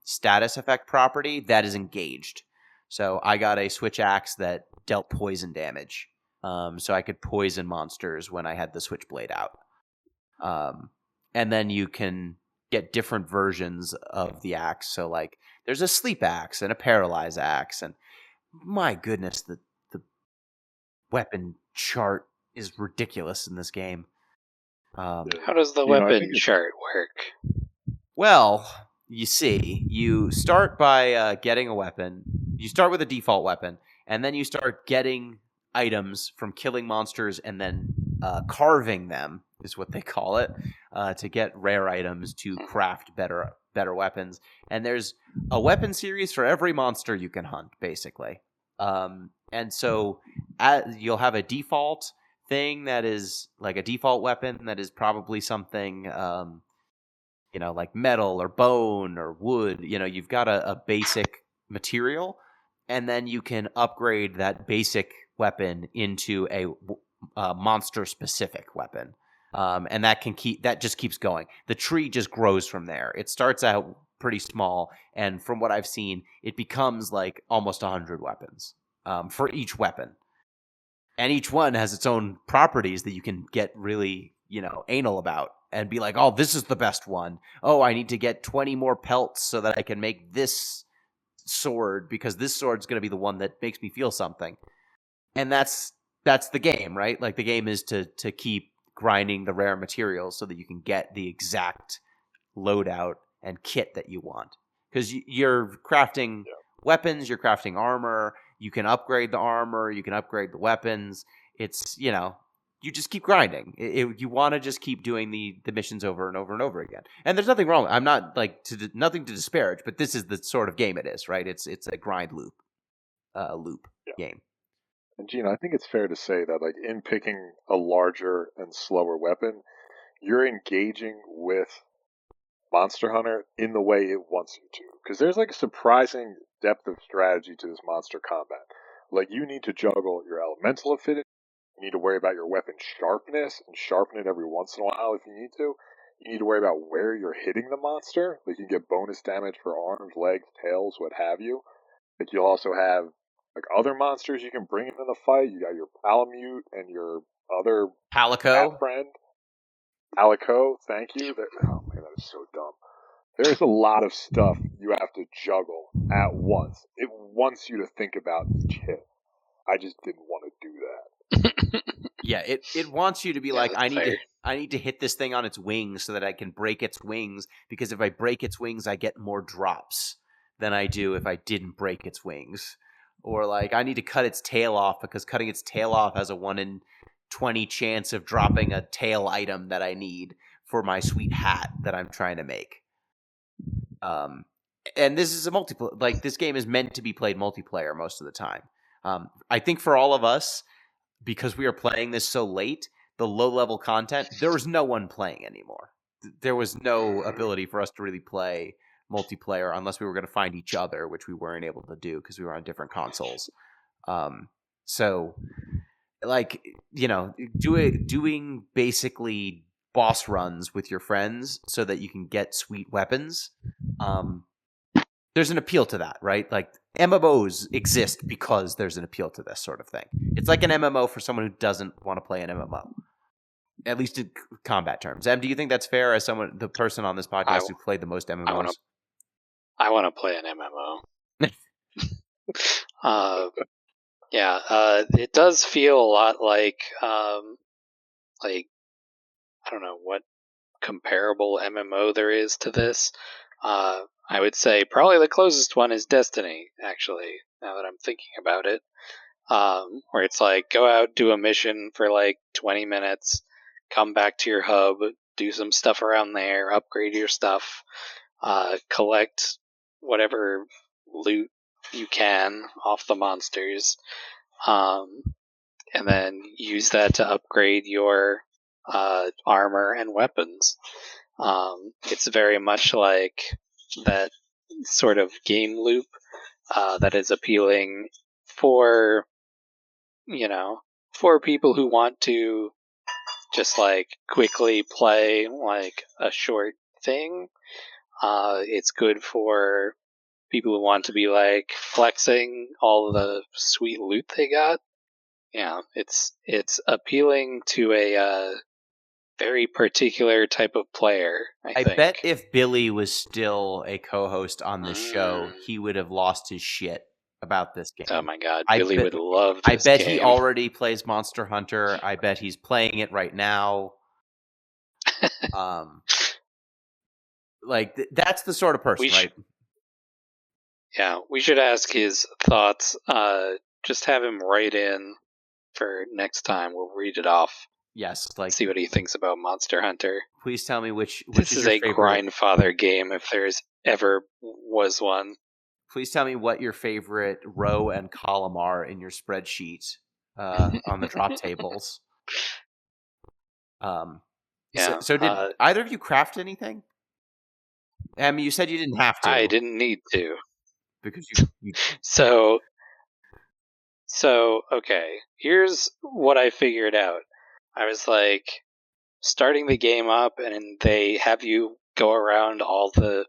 status effect property, that is engaged. So I got a switch axe that dealt poison damage. So I could poison monsters when I had the switchblade out. And then you can get different versions of the axe. So like there's a sleep axe and a paralyze axe. And my goodness, the weapon chart is ridiculous in this game. How does the weapon chart work? Well, you see, you start by getting a weapon. You start with a default weapon, and then you start getting items from killing monsters and then carving them, is what they call it, to get rare items to craft better weapons. And there's a weapon series for every monster you can hunt, basically. And so you'll have a default thing that is like a default weapon that is probably something like metal or bone or wood. You've got a basic material, and then you can upgrade that basic weapon into a monster specific weapon, and that just keeps going. The tree just grows from there. It starts out pretty small, and from what I've seen, it becomes like almost 100 weapons for each weapon. And each one has its own properties that you can get really, anal about and be like, oh, this is the best one. Oh, I need to get 20 more pelts so that I can make this sword because this sword's going to be the one that makes me feel something. And that's the game, right? Like the game is to keep grinding the rare materials so that you can get the exact loadout and kit that you want. Because you're crafting weapons, you're crafting armor. You can upgrade the armor. You can upgrade the weapons. It's, you just keep grinding. You want to just keep doing the missions over and over and over again. And there's nothing wrong. I'm not nothing to disparage, but this is the sort of game it is, right? It's a grind loop game. And Gino, I think it's fair to say that like in picking a larger and slower weapon, you're engaging with Monster Hunter in the way it wants you to. Because there's like a surprising depth of strategy to this monster combat. Like, you need to juggle your elemental affinity, you need to worry about your weapon sharpness, and sharpen it every once in a while if you need to. You need to worry about where you're hitting the monster. Like, you can get bonus damage for arms, legs, tails, what have you. Like, you'll also have like other monsters you can bring into the fight. You got your Palamute and your other Palico. cat friend. Alico, thank you. Oh man, that is so dumb. There's a lot of stuff you have to juggle at once. It wants you to think about each hit. I just didn't want to do that. Yeah, it wants you to be Yeah, like, that's fair. I need to hit this thing on its wings so that I can break its wings, because if I break its wings, I get more drops than I do if I didn't break its wings. Or like, I need to cut its tail off because cutting its tail off has a 1 in 20 chance of dropping a tail item that I need for my sweet hat that I'm trying to make. And this is a multiplayer. Like, this game is meant to be played multiplayer most of the time. I think for all of us, because we are playing this so late, the low-level content, there was no one playing anymore. There was no ability for us to really play multiplayer unless we were going to find each other, which we weren't able to do because we were on different consoles. So, like, you know, doing basically boss runs with your friends so that you can get sweet weapons, there's an appeal to that, right? Like, MMOs exist because there's an appeal to this sort of thing. It's like an MMO for someone who doesn't want to play an MMO, at least in combat terms. Em, do you think that's fair as someone, the person on this podcast who played the most MMOs? I want to play an MMO. It does feel a lot like I don't know what comparable MMO there is to this. I would say probably the closest one is Destiny, actually, now that I'm thinking about it. Where it's like, go out, do a mission for like 20 minutes, come back to your hub, do some stuff around there, upgrade your stuff, collect whatever loot you can off the monsters, and then use that to upgrade your armor and weapons. It's very much like that sort of game loop that is appealing for, for people who want to just like quickly play like a short thing. It's good for people who want to be like flexing all the sweet loot they got. Yeah, it's appealing to a very particular type of player, I think. Bet if Billy was still a co-host on this show, he would have lost his shit about this game. Oh my god, Billy would love this game. I bet game. he already plays Monster Hunter. I bet he's playing it right now. That's the sort of person, right? Yeah, we should ask his thoughts. Just have him write in for next time. We'll read it off. Yes, see what he thinks about Monster Hunter. Please tell me which this is your a favorite grindfather game, if there's ever was one. Please tell me what your favorite row and column are in your spreadsheet on the drop tables. So did either of you craft anything? I mean, you said you didn't have to. I didn't need to. Because you So, okay, here's what I figured out. I was like starting the game up, and they have you go around all the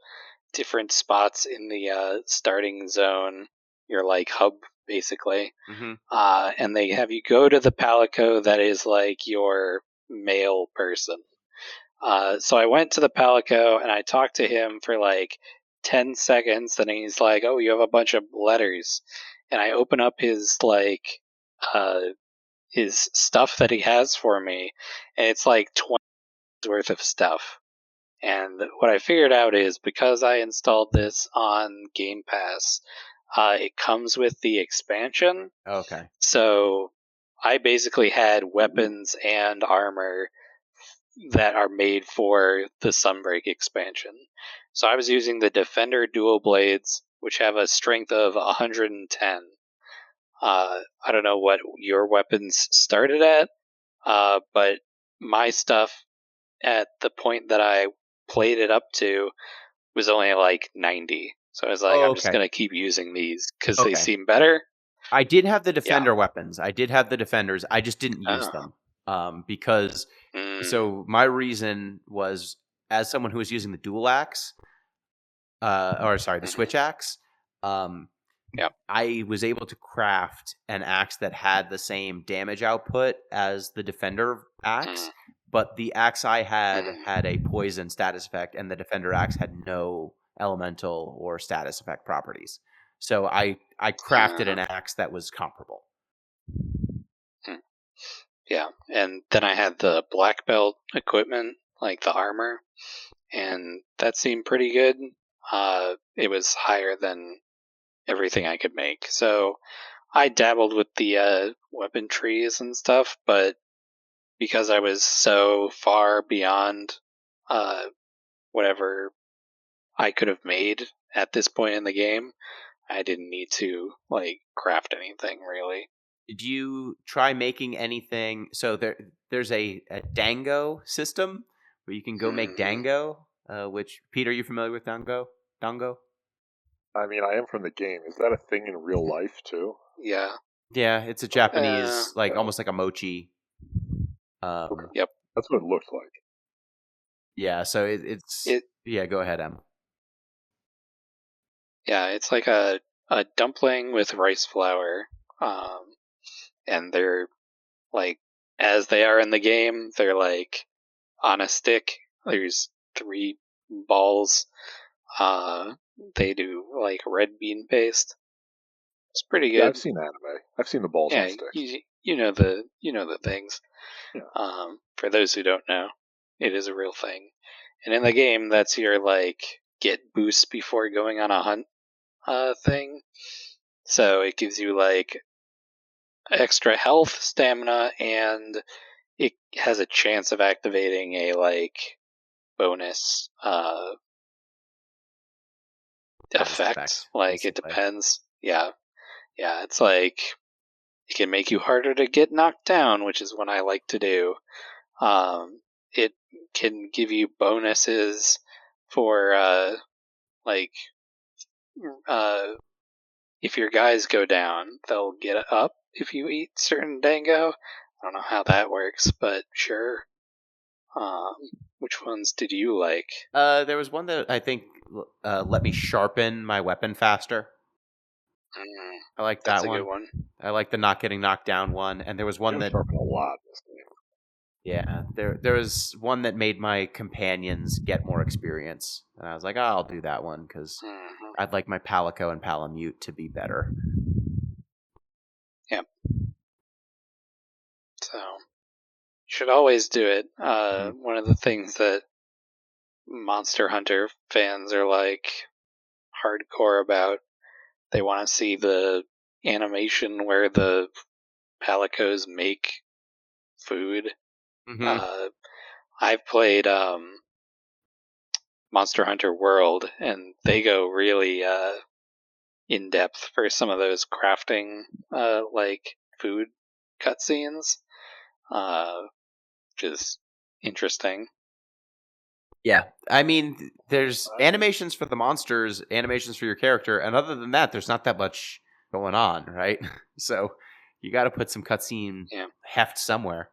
different spots in the starting zone, your like hub, basically. Mm-hmm. And they have you go to the Palico that is like your male person. So I went to the Palico and I talked to him for like 10 seconds, and he's like, "Oh, you have a bunch of letters." And I open up his like his stuff that he has for me, and it's like 20 worth of stuff. And what I figured out is, because I installed this on Game Pass, it comes with the expansion. Okay. So I basically had weapons and armor that are made for the Sunbreak expansion. So I was using the Defender Dual Blades, which have a strength of 110. I don't know what your weapons started at, but my stuff at the point that I played it up to was only like 90. So I was like, I'm just going to keep using these because they seem better. I did have the defender weapons. I did have the defenders. I just didn't use them because. So my reason was, as someone who was using the dual axe, the switch axe, I was able to craft an axe that had the same damage output as the defender axe, but the axe I had a poison status effect, and the defender axe had no elemental or status effect properties. So I crafted an axe that was comparable. Yeah, and then I had the black belt equipment, like the armor, and that seemed pretty good. It was higher than everything I could make. So I dabbled with the weapon trees and stuff, but because I was so far beyond whatever I could have made at this point in the game, I didn't need to craft anything really. Did you try making anything? So there's a dango system where you can go make dango. Which, Pete, are you familiar with dango? Dango? I mean, I am from the game. Is that a thing in real life too? Yeah. Yeah, it's a Japanese, almost like a mochi. Yep. That's what it looks like. Yeah, so yeah, go ahead, Em. Yeah, it's like a dumpling with rice flour. And they're as they are in the game, they're on a stick. There's 3 balls. They do red bean paste. It's pretty good. Yeah, I've seen anime. I've seen the balls on sticks. You know the things. Yeah. For those who don't know, it is a real thing. And in the game, that's your get boost before going on a hunt thing. So it gives you extra health, stamina, and it has a chance of activating a bonus effect. It depends. Yeah. It's it can make you harder to get knocked down, which is what I like to do. It can give you bonuses for if your guys go down, they'll get up if you eat certain dango. I don't know how that works, but sure. Which ones did you like? There was one that I think let me sharpen my weapon faster. I like that one. That's a good one. I like the not getting knocked down one, and there was one that sharpen a lot in this game. Yeah, there was one that made my companions get more experience, and I was like, I'll do that one because I'd like my Palico and Palamute to be better. Yep. So, you should always do it. One of the things that Monster Hunter fans are hardcore about, they want to see the animation where the Palicos make food. I've played Monster Hunter World, and they go really in depth for some of those crafting food cutscenes, which is interesting. Yeah, I mean, there's animations for the monsters, animations for your character, and other than that, there's not that much going on, right? So you got to put some cutscene heft somewhere.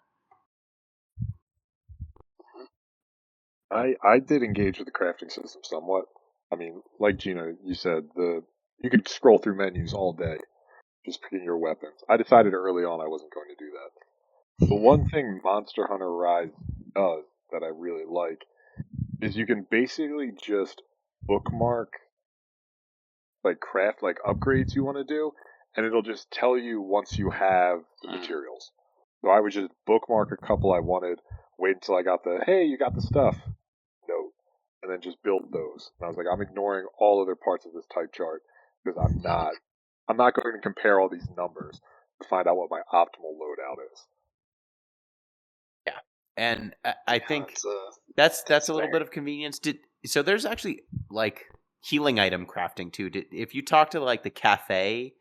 I did engage with the crafting system somewhat. I mean, like Gino, you said, you could scroll through menus all day just picking your weapons. I decided early on I wasn't going to do that. The one thing Monster Hunter Rise does that I really like is you can basically just bookmark craft upgrades you want to do, and it'll just tell you once you have the materials. So I would just bookmark a couple I wanted, wait until I got hey, you got the stuff note, and then just build those. And I was like, I'm ignoring all other parts of this type chart because I'm not going to compare all these numbers to find out what my optimal loadout is. Yeah, and I think that's a little bit of convenience. So there's actually healing item crafting too. If you talk to the cafe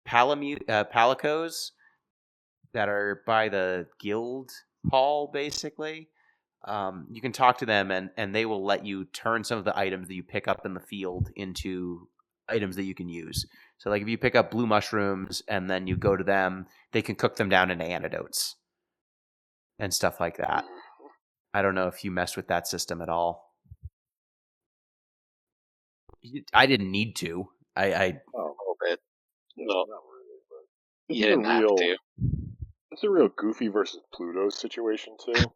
Palicos that are by the guild hall, basically, you can talk to them, and they will let you turn some of the items that you pick up in the field into items that you can use. So, like, if you pick up blue mushrooms and then you go to them, they can cook them down into antidotes and stuff like that. I don't know if you messed with that system at all. I didn't need to. Oh, A little bit. Well, not really, but you didn't have to. it's a real Goofy versus Pluto situation too.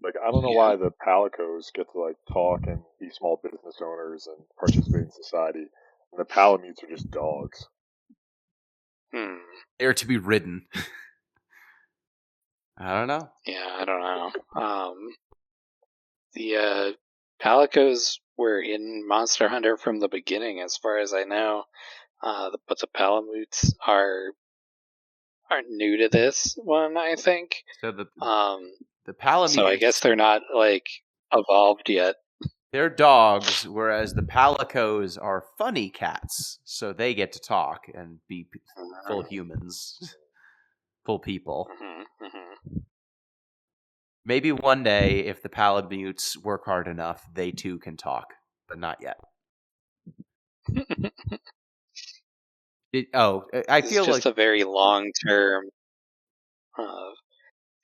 Like, I don't know Yeah. why the Palicos get to like talk and be small business owners and participate in society, and the Palamutes are just dogs. They're to be ridden. I don't know. Yeah, I don't know. The Palicos were in Monster Hunter from the beginning, as far as I know. But the Palamutes aren't new to this one, I think. So the So I guess Palamutes, they're not like evolved yet. they're dogs, whereas the Palicos are funny cats. So they get to talk and be full humans, full people. Maybe one day, if the Palamutes work hard enough, they too can talk, but not yet. I It's feel just like a very long term.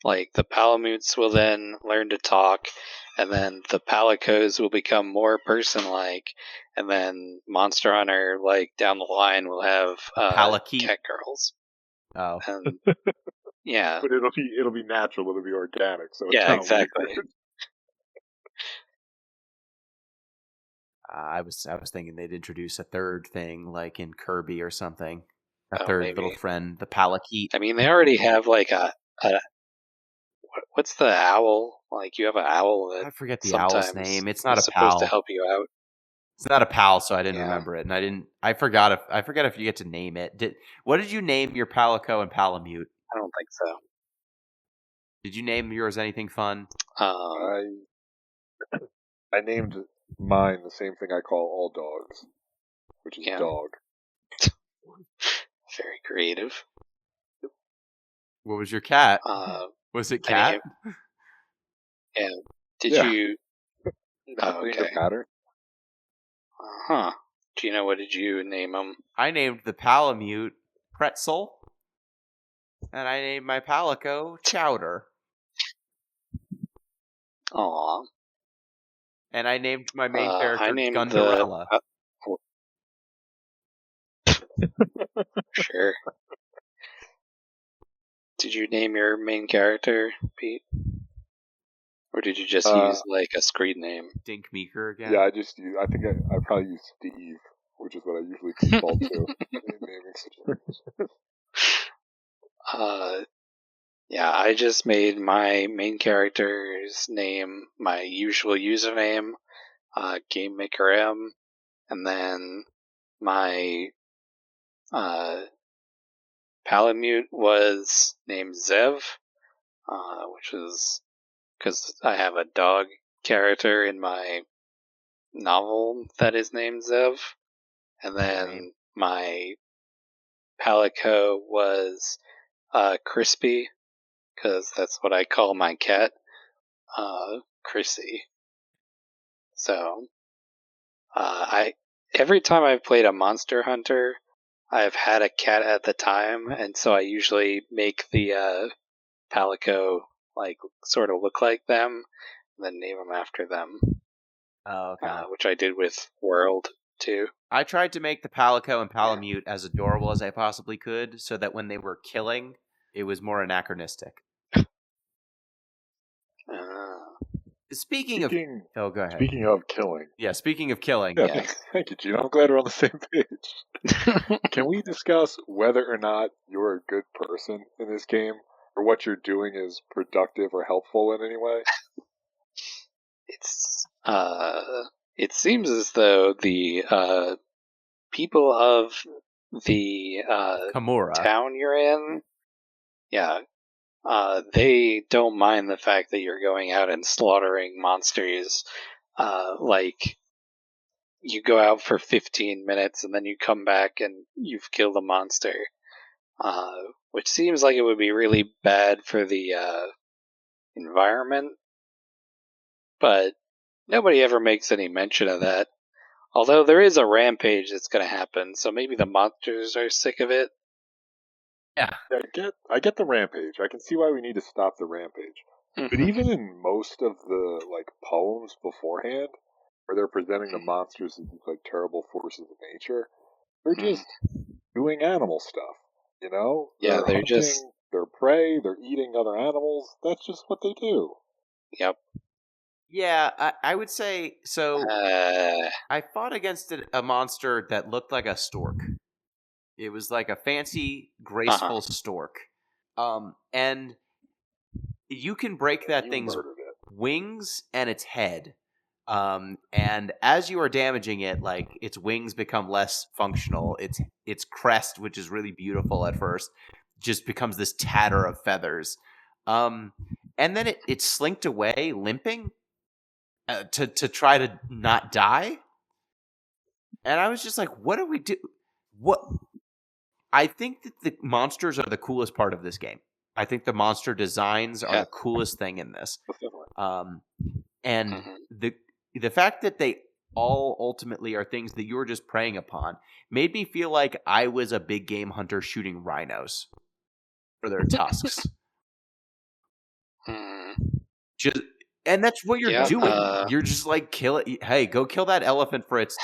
Like the Palamutes will then learn to talk, and then the Palicos will become more person-like, and then Monster Hunter, like down the line, will have Palakeet. cat girls. Oh, And yeah, But it'll be natural. It'll be organic. So it's yeah, not exactly. weird. I was thinking they'd introduce a third thing, like in Kirby or something. A Oh, third maybe. little friend, the Palakeet. I mean, they already have like a what's the owl? Like you have an owl that I forget the sometimes owl's name. It's not a is supposed to pal. help you out. It's not a pal, so I didn't Yeah. remember it, and I forgot if you get to name it. What did you name your Palico and Palamute? I don't think so. Did you name yours anything fun? I named mine the same thing I call all dogs, which is Yeah. dog. Very creative. What was your cat? Was it cat? Yeah. Did Yeah. you? Not named a Okay. pattern. Huh. Gino, what did you name them? I named the Palamute Pretzel, and I named my Palico Chowder. Aw. And I named my main character I named Gundarella. Sure. Did you name your main character, Pete? Or did you just use like a screen name? Dink Meeker again? Yeah, I think I probably use Steve, which is what I usually default to in naming situations. Yeah, I just made my main character's name my usual username, Game Maker M, and then my Palamute was named Zev, which is because I have a dog character in my novel that is named Zev, and then my Palico was Crispy, because that's what I call my cat, Chrissy. So, every time I've played a Monster Hunter, I've had a cat at the time, and so I usually make the Palico like sort of look like them, and then name them after them. Oh, okay. Which I did with World too. I tried to make the Palico and Palamute as adorable as I possibly could, so that when they were killing, it was more anachronistic. Speaking of... Oh, go ahead. Speaking of killing. Yeah, speaking of killing. Yeah. Thank you, Gino. I'm glad we're on the same page. Can we discuss whether or not you're a good person in this game, or what you're doing is productive or helpful in any way? It seems as though the people of the Kamura. town you're in, they don't mind the fact that you're going out and slaughtering monsters. Like, you go out for 15 minutes and then you come back and you've killed a monster. Which seems like it would be really bad for the environment. but nobody ever makes any mention of that. Although there is a rampage that's going to happen, so maybe the monsters are sick of it. Yeah. I get the rampage. I can see why we need to stop the rampage. But even in most of the poems beforehand, where they're presenting the monsters as these terrible forces of nature, they're just doing animal stuff. You know? Yeah, they're hunting just their prey. They're eating other animals. That's just what they do. Yep. Yeah, I would say so. Uh, I fought against a monster that looked like a stork. It was like a fancy, graceful stork. And you can break that You thing's murdered it. wings and its head. And as you are damaging it, its wings become less functional. Its crest, which is really beautiful at first, just becomes this tatter of feathers. And then it slinked away, limping, to try to not die. And I was just like, what do we do? What? I think that the monsters are the coolest part of this game. I think the monster designs are the coolest thing in this. And the fact that they all ultimately are things that you were just preying upon made me feel like I was a big game hunter shooting rhinos for their tusks. And that's what you're doing. You're just kill it. Hey, go kill that elephant for its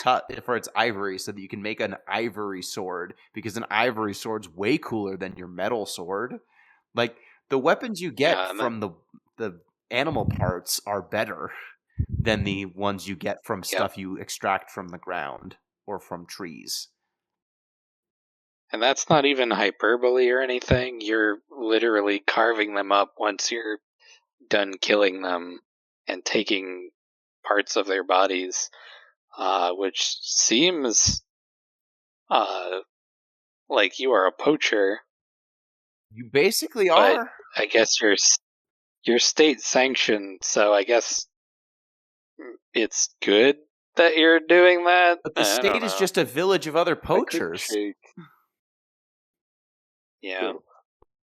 ivory, so that you can make an ivory sword. Because an ivory sword's way cooler than your metal sword. The weapons you get from the animal parts are better than the ones you get from stuff you extract from the ground or from trees. And that's not even hyperbole or anything. You're literally carving them up once you're done killing them and taking parts of their bodies, which seems like you are a poacher. You basically are. I guess you're state sanctioned, so I guess it's good that you're doing that. But the state is just a village of other poachers. Yeah.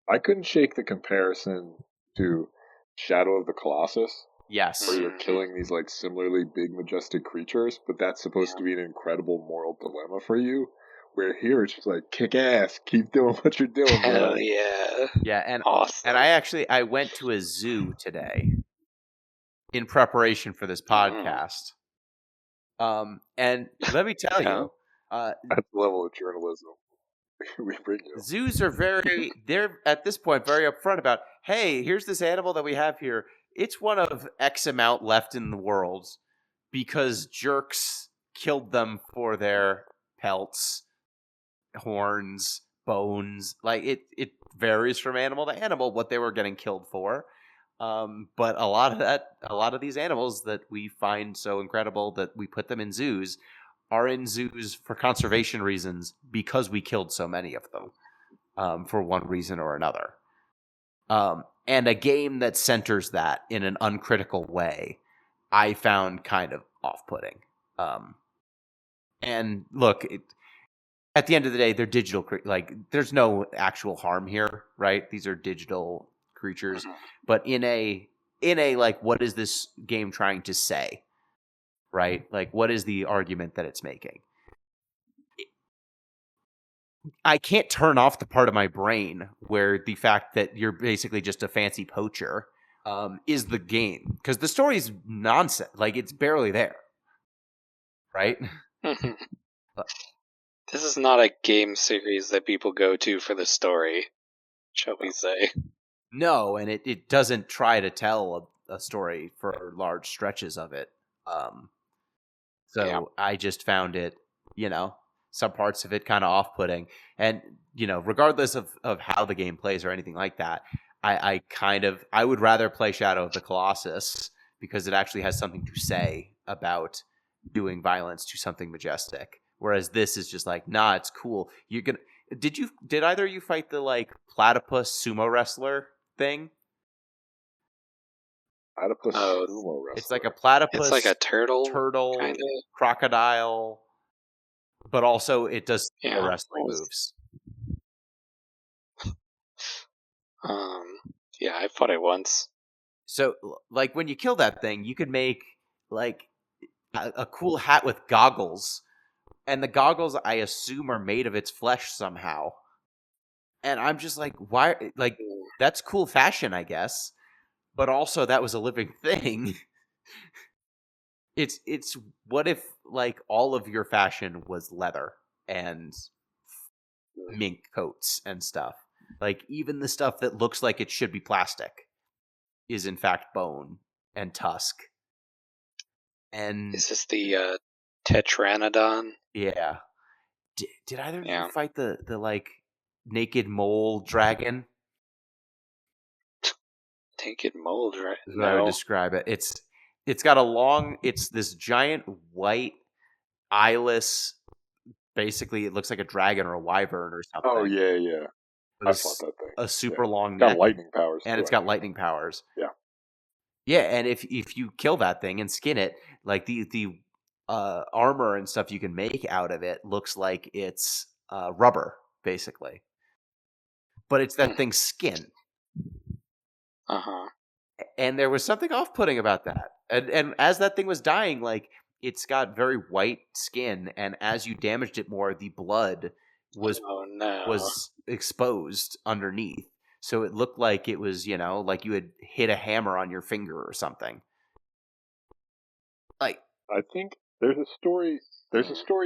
I couldn't shake the comparison to Shadow of the Colossus. Yes. Where you're killing these similarly big, majestic creatures, but that's supposed to be an incredible moral dilemma for you. Where here it's just kick ass, keep doing what you're doing. Hell yeah. Yeah, and awesome. And I went to a zoo today in preparation for this podcast. And let me tell you, at the level of journalism we bring you. Zoos are they're at this point very upfront about, hey, here's this animal that we have here. It's one of X amount left in the world because jerks killed them for their pelts, horns, bones. It varies from animal to animal what they were getting killed for. But a lot of these animals that we find so incredible that we put them in zoos are in zoos for conservation reasons because we killed so many of them for one reason or another. And a game that centers that in an uncritical way, I found kind of off-putting. And look, at the end of the day, they're digital. There's no actual harm here, right? These are digital creatures, but in a what is this game trying to say, right? What is the argument that it's making? I can't turn off the part of my brain where the fact that you're basically just a fancy poacher is the game, because the story's nonsense. It's barely there, right? This is not a game series that people go to for the story, shall we say. No, and it doesn't try to tell a story for large stretches of it. I just found it, some parts of it kind of off-putting. And, regardless of how the game plays or anything like that, I would rather play Shadow of the Colossus because it actually has something to say about doing violence to something majestic. Whereas this is just nah, it's cool. Did either of you fight the platypus sumo wrestler thing? Platypus sumo wrestler. It's like a platypus. It's like a turtle, kinda. Crocodile, but also it does wrestling moves. Yeah, I fought it once. So, like, when you kill that thing, you could make like a cool hat with goggles, and the goggles, I assume, are made of its flesh somehow. And I'm just like, why? Like, that's cool fashion, I guess, but also that was a living thing. It's what if like all of your fashion was leather and mink coats and stuff? Like even the stuff that looks like it should be plastic is in fact bone and tusk. And Is this the Tetranodon? yeah, did either of Yeah. you fight the like naked mole dragon? Naked mold, right? Is what I would describe it. It's got a long. It's this giant white eyeless. Basically, it looks like a dragon or a wyvern or something. Oh yeah. I fought that thing. A super long It's neck. got lightning powers. And too, it's got lightning powers. Yeah. Yeah, and if you kill that thing and skin it, like the armor and stuff you can make out of it looks like it's rubber, basically. But it's that thing's skin. Uh-huh. And there was something off-putting about that. And as that thing was dying, like, it's got very white skin, and as you damaged it more, the blood was exposed underneath. So it looked like it was, like you had hit a hammer on your finger or something. Like, I think there's a story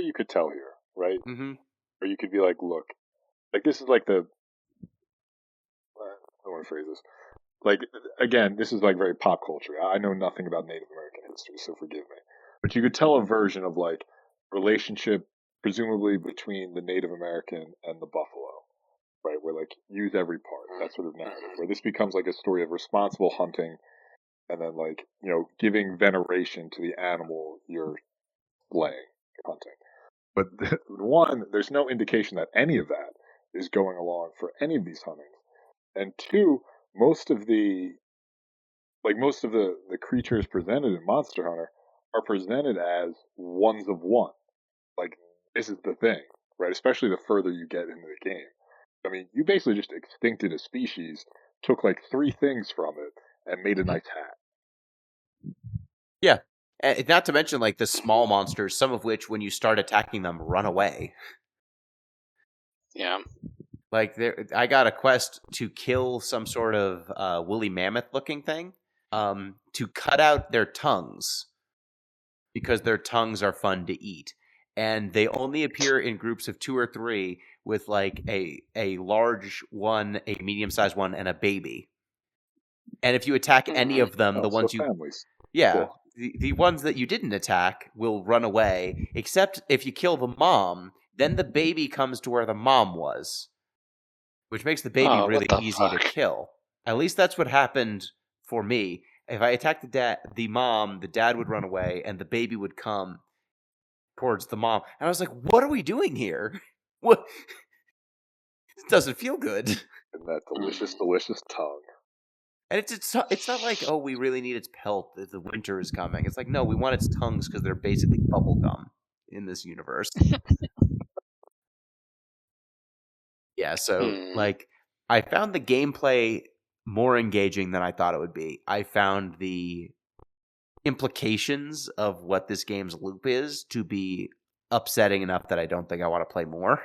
you could tell here, right? mm-hmm. Or you could be like, look, like this is like the I don't want to phrase this. Like, again, this is like very pop culture. I know nothing about Native American history, so forgive me. But you could tell a version of like relationship, presumably between the Native American and the buffalo, right? Where like use every part, that sort of narrative. Where this becomes like a story of responsible hunting, and then like giving veneration to the animal you're slaying, hunting. But one, there's no indication that any of that is going along for any of these huntings, and two, most of the creatures presented in Monster Hunter are presented as ones of one. Like, this is the thing, right? Especially the further you get into the game. I mean, you basically just extincted a species, took like 3 things from it, and made a nice hat. Yeah. And not to mention, like, the small monsters, some of which, when you start attacking them, run away. Yeah. Like, I got a quest to kill some sort of woolly mammoth-looking thing, to cut out their tongues, because their tongues are fun to eat. And they only appear in groups of 2 or 3 with, like, a large one, a medium-sized one, and a baby. And if you attack any of them, the ones families. Yeah, Cool. the ones that you didn't attack will run away, except if you kill the mom, then the baby comes to where the mom was, which makes the baby really easy to kill. At least that's what happened for me. If I attacked the mom, the dad would run away, and the baby would come towards the mom. And I was like, what are we doing here? What? It doesn't feel good. And that delicious, delicious tongue. And it's not like, oh, we really need its pelt if the winter is coming. It's like, no, we want its tongues because they're basically bubble gum in this universe. Yeah, so, like, I found the gameplay more engaging than I thought it would be. I found the implications of what this game's loop is to be upsetting enough that I don't think I want to play more.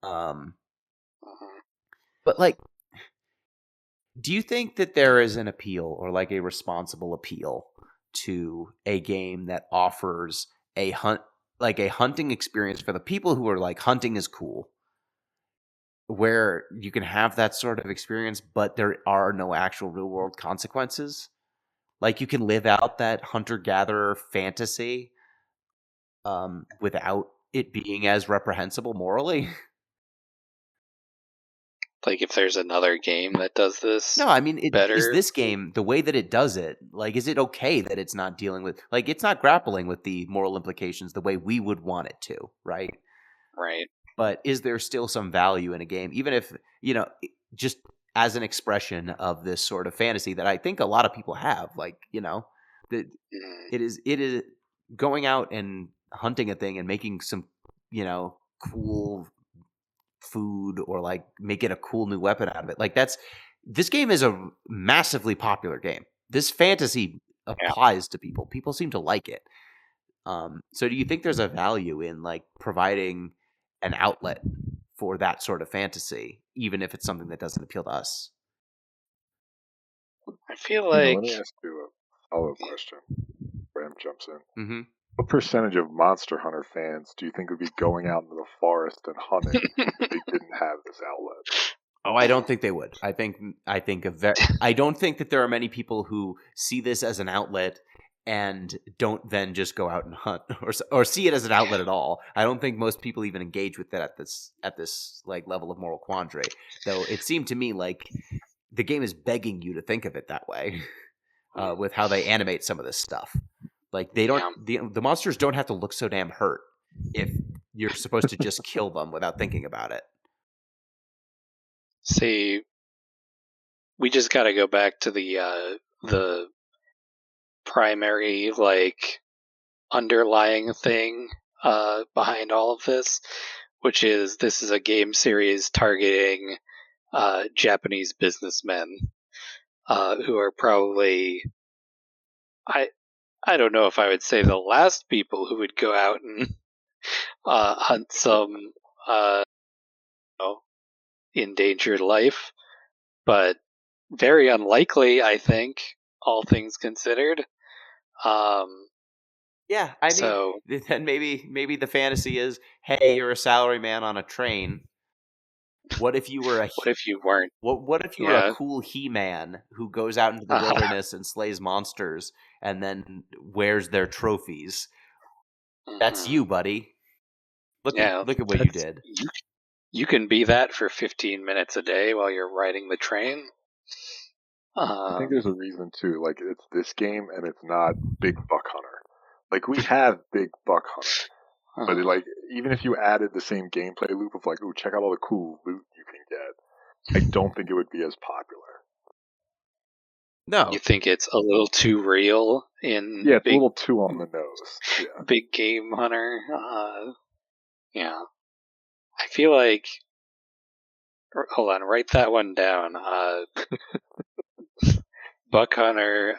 But, like, do you think that there is an appeal, or like a responsible appeal, to a game that offers a hunting experience for the people who are like, hunting is cool, where you can have that sort of experience, but there are no actual real world consequences? Like, you can live out that hunter-gatherer fantasy without it being as reprehensible morally? Like, if there's another game that does this No, I mean, better? Is this game, the way that it does it, like, is it okay that it's not dealing with, like, it's not grappling with the moral implications the way we would want it to, right? Right. But is there still some value in a game, even if, just as an expression of this sort of fantasy that I think a lot of people have, like, that it is going out and hunting a thing and making some, cool food, or like make it a cool new weapon out of it. Like, this game is a massively popular game. this fantasy applies to people. People seem to like it. So do you think there's a value in like providing an outlet for that sort of fantasy, even if it's something that doesn't appeal to us? I feel Let like me ask you a follow-up question. Ram jumps in. Mm-hmm. What percentage of Monster Hunter fans do you think would be going out into the forest and hunting if they didn't have this outlet? Oh, I don't think they would. I don't think that there are many people who see this as an outlet and don't then just go out and hunt or see it as an outlet at all. I don't think most people even engage with that at this like level of moral quandary. Though it seemed to me like the game is begging you to think of it that way with how they animate some of this stuff. Like they don't the monsters don't have to look so damn hurt if you're supposed to just kill them without thinking about it. See, we just got to go back to the primary like underlying thing behind all of this, which is this is a game series targeting Japanese businessmen who are probably I don't know if I would say the last people who would go out and hunt some endangered life, but very unlikely, I think, all things considered. Yeah, I So mean, then maybe the fantasy is, hey, you're a salaryman on a train. What if you were what if you weren't? what if you were a cool He-Man who goes out into the wilderness and slays monsters and then wears their trophies? That's you, buddy. Look at what you did. You can be that for 15 minutes a day while you're riding the train. I think there's a reason too. Like it's this game and it's not Big Buck Hunter. Like we have Big Buck Hunter, but like even if you added the same gameplay loop of like, ooh, check out all the cool loot you can get, I don't think it would be as popular. No, you think it's a little too real in it's a little too on the nose. Yeah. Big Game Hunter. Yeah, I feel like. Hold on, write that one down. Buck Hunter,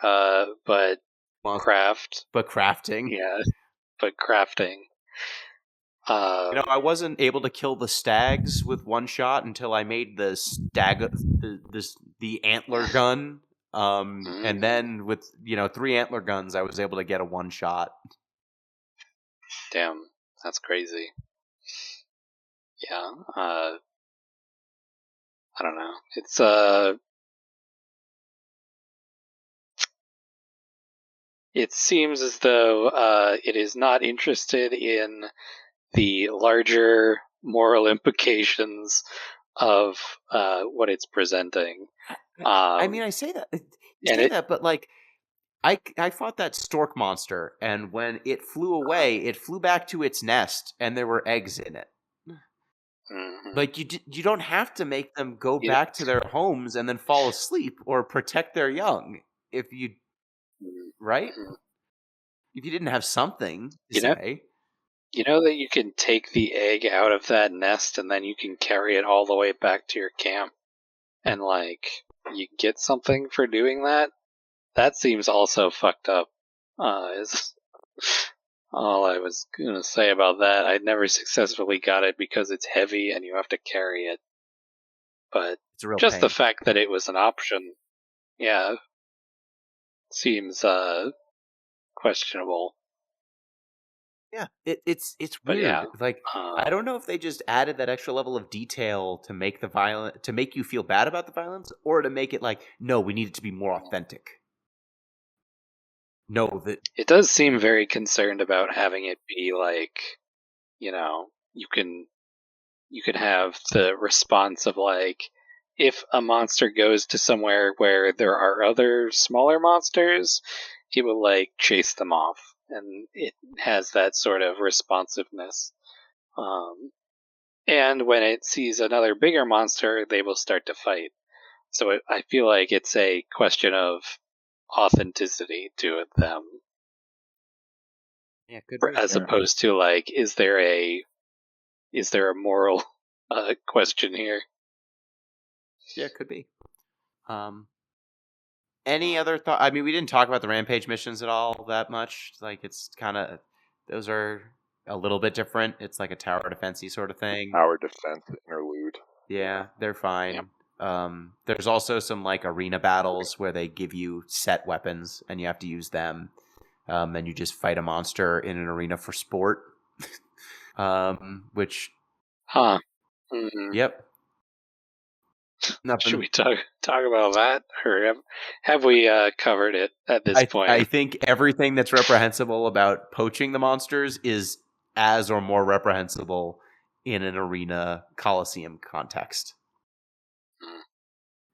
but craft. But crafting. Yeah, but crafting. I wasn't able to kill the stags with one shot until I made the the antler gun. And then with 3 antler guns, I was able to get a one shot. Damn, that's crazy. Yeah, I don't know. It's it seems as though it is not interested in the larger moral implications of what it's presenting. I mean, I say that, but like, I fought that stork monster, and when it flew away, it flew back to its nest, and there were eggs in it. Mm-hmm. Like you don't have to make them go back to their homes and then fall asleep or protect their young if you right. If you didn't have something to say. You know that you can take the egg out of that nest and then you can carry it all the way back to your camp and, like, you get something for doing that? That seems also fucked up, is all I was gonna say about that. I never successfully got it because it's heavy and you have to carry it. But it's a real just pain. the fact that it was an option, yeah, seems, questionable. Yeah, it's But weird. yeah, Like I don't know if they just added that extra level of detail to make to make you feel bad about the violence, or to make it like, no, we need it to be more authentic. No, that it does seem very concerned about having it be like, you can have the response of like, if a monster goes to somewhere where there are other smaller monsters, he will like chase them off, and it has that sort of responsiveness. And when it sees another bigger monster, they will start to fight. So I feel like it's a question of authenticity to them. Yeah, could be. As opposed to like, is there a moral question here? Yeah, it could be. Any other thought? I mean, we didn't talk about the Rampage missions at all that much. Like, it's kind of, those are a little bit different. It's like a tower defense-y sort of thing. Tower defense interlude. Yeah, they're fine. Yep. There's also some like arena battles where they give you set weapons and you have to use them. And you just fight a monster in an arena for sport. Which, Huh. Mm-hmm. yep. Nothing. Should we talk about that, or have we covered it at this point? I think everything that's reprehensible about poaching the monsters is as or more reprehensible in an arena Coliseum context.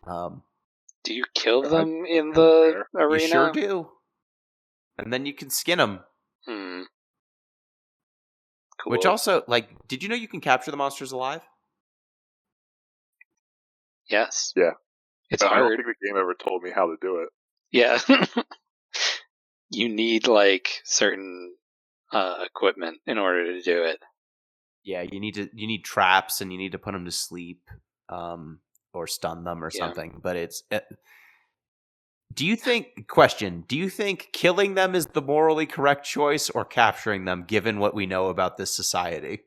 Do you kill them in the arena? You sure do. And then you can skin them. Cool. Which also, like, did you know you can capture the monsters alive? Yes. Yeah. It's I don't hard. think the game ever told me how to do it. Yeah. You need, like, certain equipment in order to do it. Yeah, you need traps and you need to put them to sleep, or stun them or something. But it's. Do you think killing them is the morally correct choice or capturing them, given what we know about this society?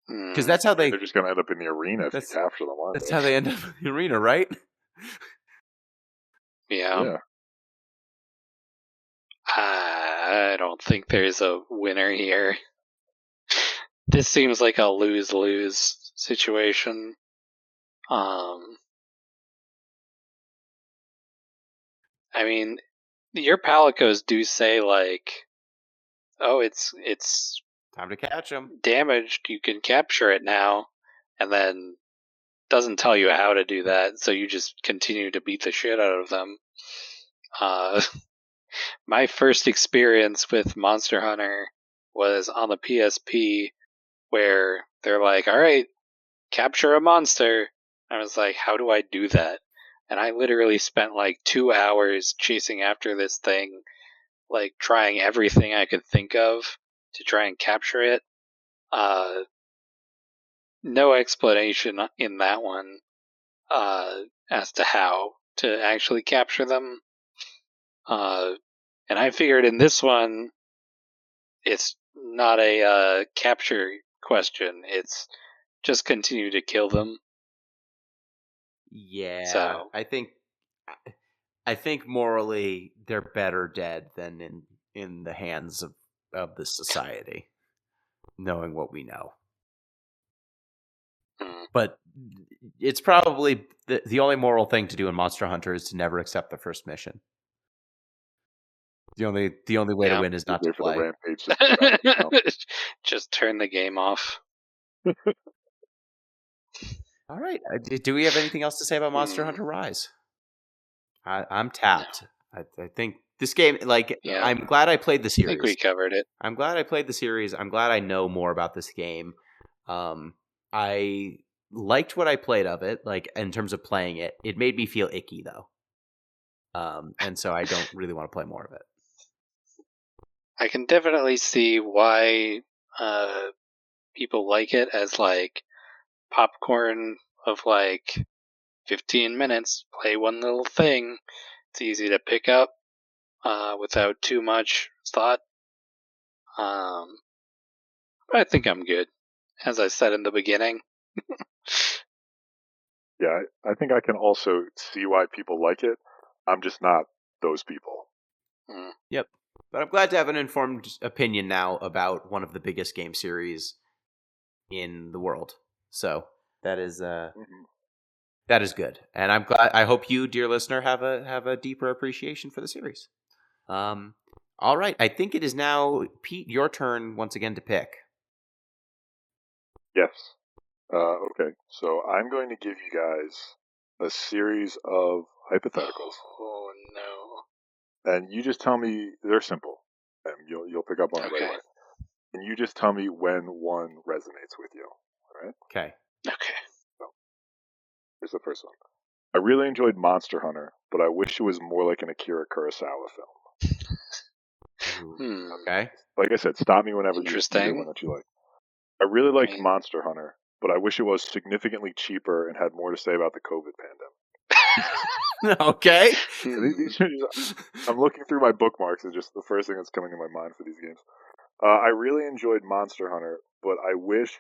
Because that's how they're just going to end up in the arena if you capture them. That's how they end up in the arena, right? Yeah. I don't think there's a winner here. This seems like a lose-lose situation. I mean, your palicos do say, like, oh, it's time to catch them. Damaged, you can capture it now, and then doesn't tell you how to do that, so you just continue to beat the shit out of them. My first experience with Monster Hunter was on the PSP, where they're like, alright, capture a monster. I was like, how do I do that? And I literally spent like 2 hours chasing after this thing, like trying everything I could think of to try and capture it. No explanation in that one as to how to actually capture them. And I figured in this one, it's not a capture question. It's just continue to kill them. Yeah, so I think morally they're better dead than in the hands of the society, knowing what we know. But it's probably the only moral thing to do in Monster Hunter is to never accept the first mission. The only way to win is not to play. Just turn the game off. All right. Do we have anything else to say about Monster Hunter Rise? I'm tapped. No. I think this game, I'm glad I played the series. I think we covered it. I'm glad I played the series. I'm glad I know more about this game. I liked what I played of it, like in terms of playing it. It made me feel icky though. And so I don't really want to play more of it. I can definitely see why people like it as like popcorn of like 15 minutes, play one little thing. It's easy to pick up without too much thought. But I think I'm good, as I said in the beginning. Yeah, I think I can also see why people like it. I'm just not those people. Yep. But I'm glad to have an informed opinion now about one of the biggest game series in the world. So that is that is good, and I'm glad. I hope you, dear listener, have a deeper appreciation for the series. All right, I think it is now, Pete, your turn once again to pick. Yes. Okay, so I'm going to give you guys a series of hypotheticals. Oh no! And you just tell me they're simple, and you'll pick up on it right away. And you just tell me when one resonates with you. All right? Okay. So, here's the first one. I really enjoyed Monster Hunter, but I wish it was more like an Akira Kurosawa film. Okay. Like I said, stop me whenever you hear one that you like. I really liked Monster Hunter, but I wish it was significantly cheaper and had more to say about the COVID Okay. I'm looking through my bookmarks. It's just the first thing that's coming to my mind for these games. I really enjoyed Monster Hunter, but I wish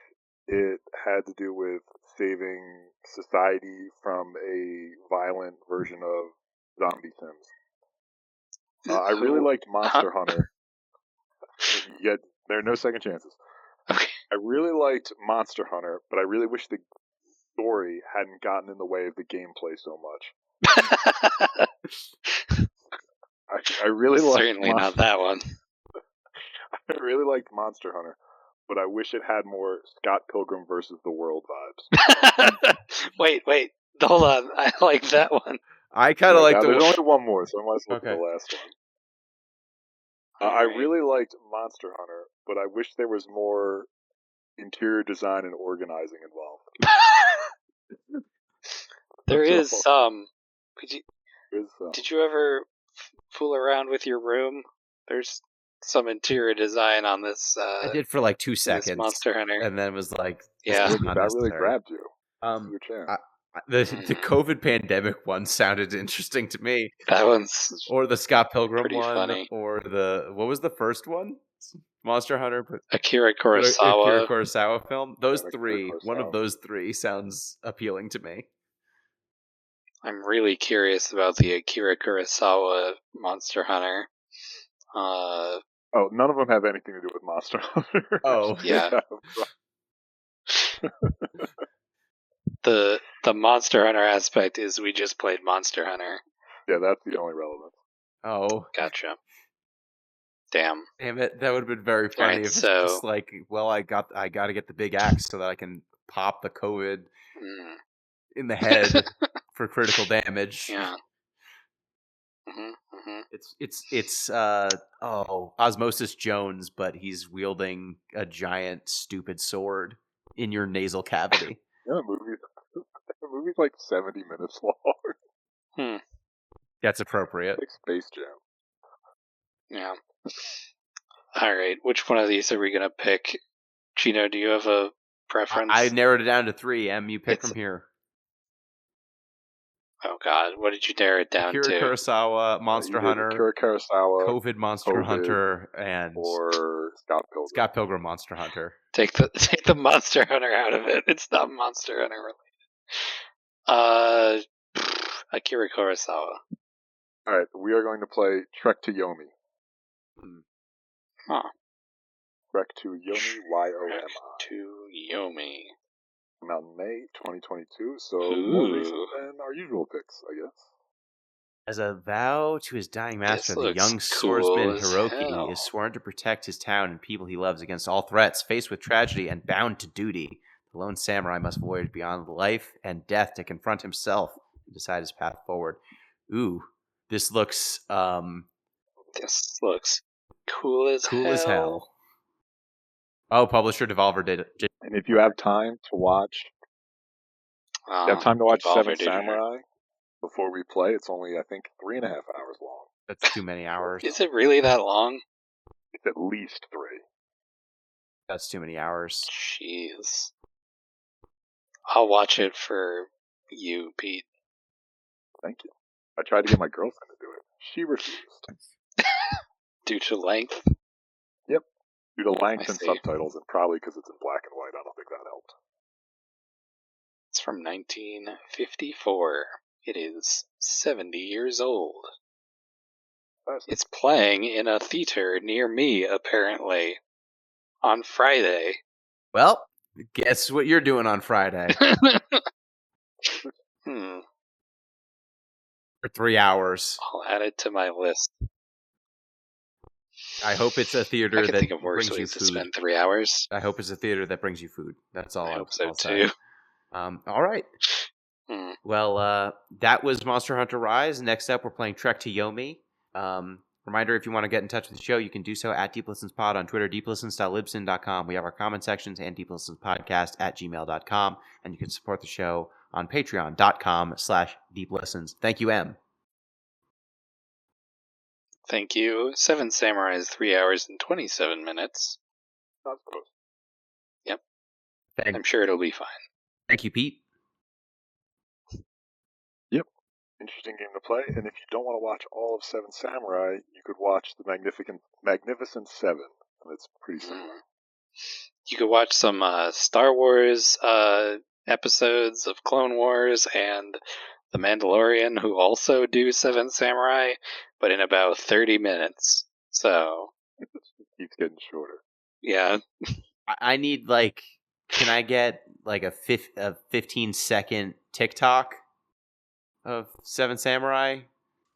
it had to do with saving society from a violent version of zombie Sims. I really liked Monster Hunter. Yet there are no second chances. Okay. I really liked Monster Hunter, but I really wish the story hadn't gotten in the way of the gameplay so much. I really liked Certainly not that one. I really liked Monster Hunter, but I wish it had more Scott Pilgrim versus the World vibes. Wait, hold on. I like that one. I kind of like the there's only one more, so I might as well Okay. do the last one. I really liked Monster Hunter, but I wish there was more interior design and organizing involved. There is So, some. there's some. Did you ever fool around with your room? There's some interior design on this. I did for like 2 seconds. This Monster Hunter. And then was like, Yeah. That really grabbed you. Your chance. The COVID pandemic one sounded interesting to me. That one's Or the Scott Pilgrim pretty one. funny. Or what was the first one? Monster Hunter. But Akira Akira Kurosawa. Kurosawa film. Those Yeah, three. Kurosawa. One of those three sounds appealing to me. I'm really curious about the Akira Kurosawa Monster Hunter. Oh, none of them have anything to do with Monster Hunter. Oh. Yeah. The Monster Hunter aspect is we just played Monster Hunter. Yeah, that's the only relevance. Oh. Gotcha. Damn it, that would have been very funny Alright, if it's so- just like, well, I got to get the big axe so that I can pop the COVID in the head for critical damage. Yeah. Mm-hmm. It's Osmosis Jones, but he's wielding a giant stupid sword in your nasal cavity. Yeah, the movie's like 70 minutes long. That's appropriate. Like Space Jam. Yeah. Alright, which one of these are we gonna pick? Gino, do you have a preference? I narrowed it down to 3. You pick It's- from here. Oh god, what did you narrow it down Akira to? Kurosawa, Monster You did Hunter, Akira Kurosawa, COVID Monster COVID, Hunter, and or Scott Pilgrim. Scott Pilgrim Monster Hunter. Take the Monster Hunter out of it. It's not Monster Hunter related. Akira Kurosawa. Alright, we are going to play Trek to Yomi. Huh. Trek to Yomi, Y-O-M-I. To Yomi. Came out in May 2022, so Ooh. more recent than our usual picks, I guess. As a vow to his dying master, This the looks young cool swordsman as Hiroki hell. is sworn to protect his town and people he loves against all threats. Faced with tragedy and bound to duty, the lone samurai must voyage beyond life and death to confront himself and decide his path forward. Ooh, this looks This looks cool as cool hell. as hell. Oh, publisher Devolver did it. And if you have time to watch, Seven Samurai before we play, it's only, I think, 3.5 hours long. That's too many hours. Is it really that long? It's at least 3. That's too many hours. Jeez. I'll watch it for you, Pete. Thank you. I tried to get my girlfriend to do it. She refused. Due to length? Due to length I and see. subtitles, and probably because it's in black and white, I don't think that helped. It's from 1954. It is 70 years old. It's playing in a theater near me, apparently, on Friday. Well, guess what you're doing on Friday Hmm. for 3 hours. I'll add it to my list. I hope it's a theater I can that think of worse brings you ways to food. spend 3 hours. I hope it's a theater that brings you food. That's all I I'll hope so, say. too. All right. Hmm. Well, that was Monster Hunter Rise. Next up, we're playing Trek to Yomi. Reminder, if you want to get in touch with the show, you can do so at DeepListensPod on Twitter, deeplistens.libsyn.com. We have our comment sections and deeplistenspodcast@gmail.com. And you can support the show on patreon.com/deeplistens. Thank you, M. Thank you. 7 Samurai is 3 hours and 27 minutes. Not supposed. I'm sure it'll be fine. Thank you, Pete. Interesting game to play. And if you don't want to watch all of Seven Samurai, you could watch the Magnificent Seven, and it's pretty similar. You could watch some Star Wars episodes of Clone Wars and The Mandalorian, who also do Seven Samurai, but in about 30 minutes. So It keeps getting shorter. yeah, I need can I get like a 15-second TikTok of Seven Samurai?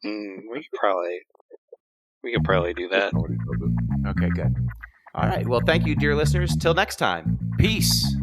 we could probably do that. Nobody does it. Okay, good. All right. Well, thank you, dear listeners. Till next time. Peace.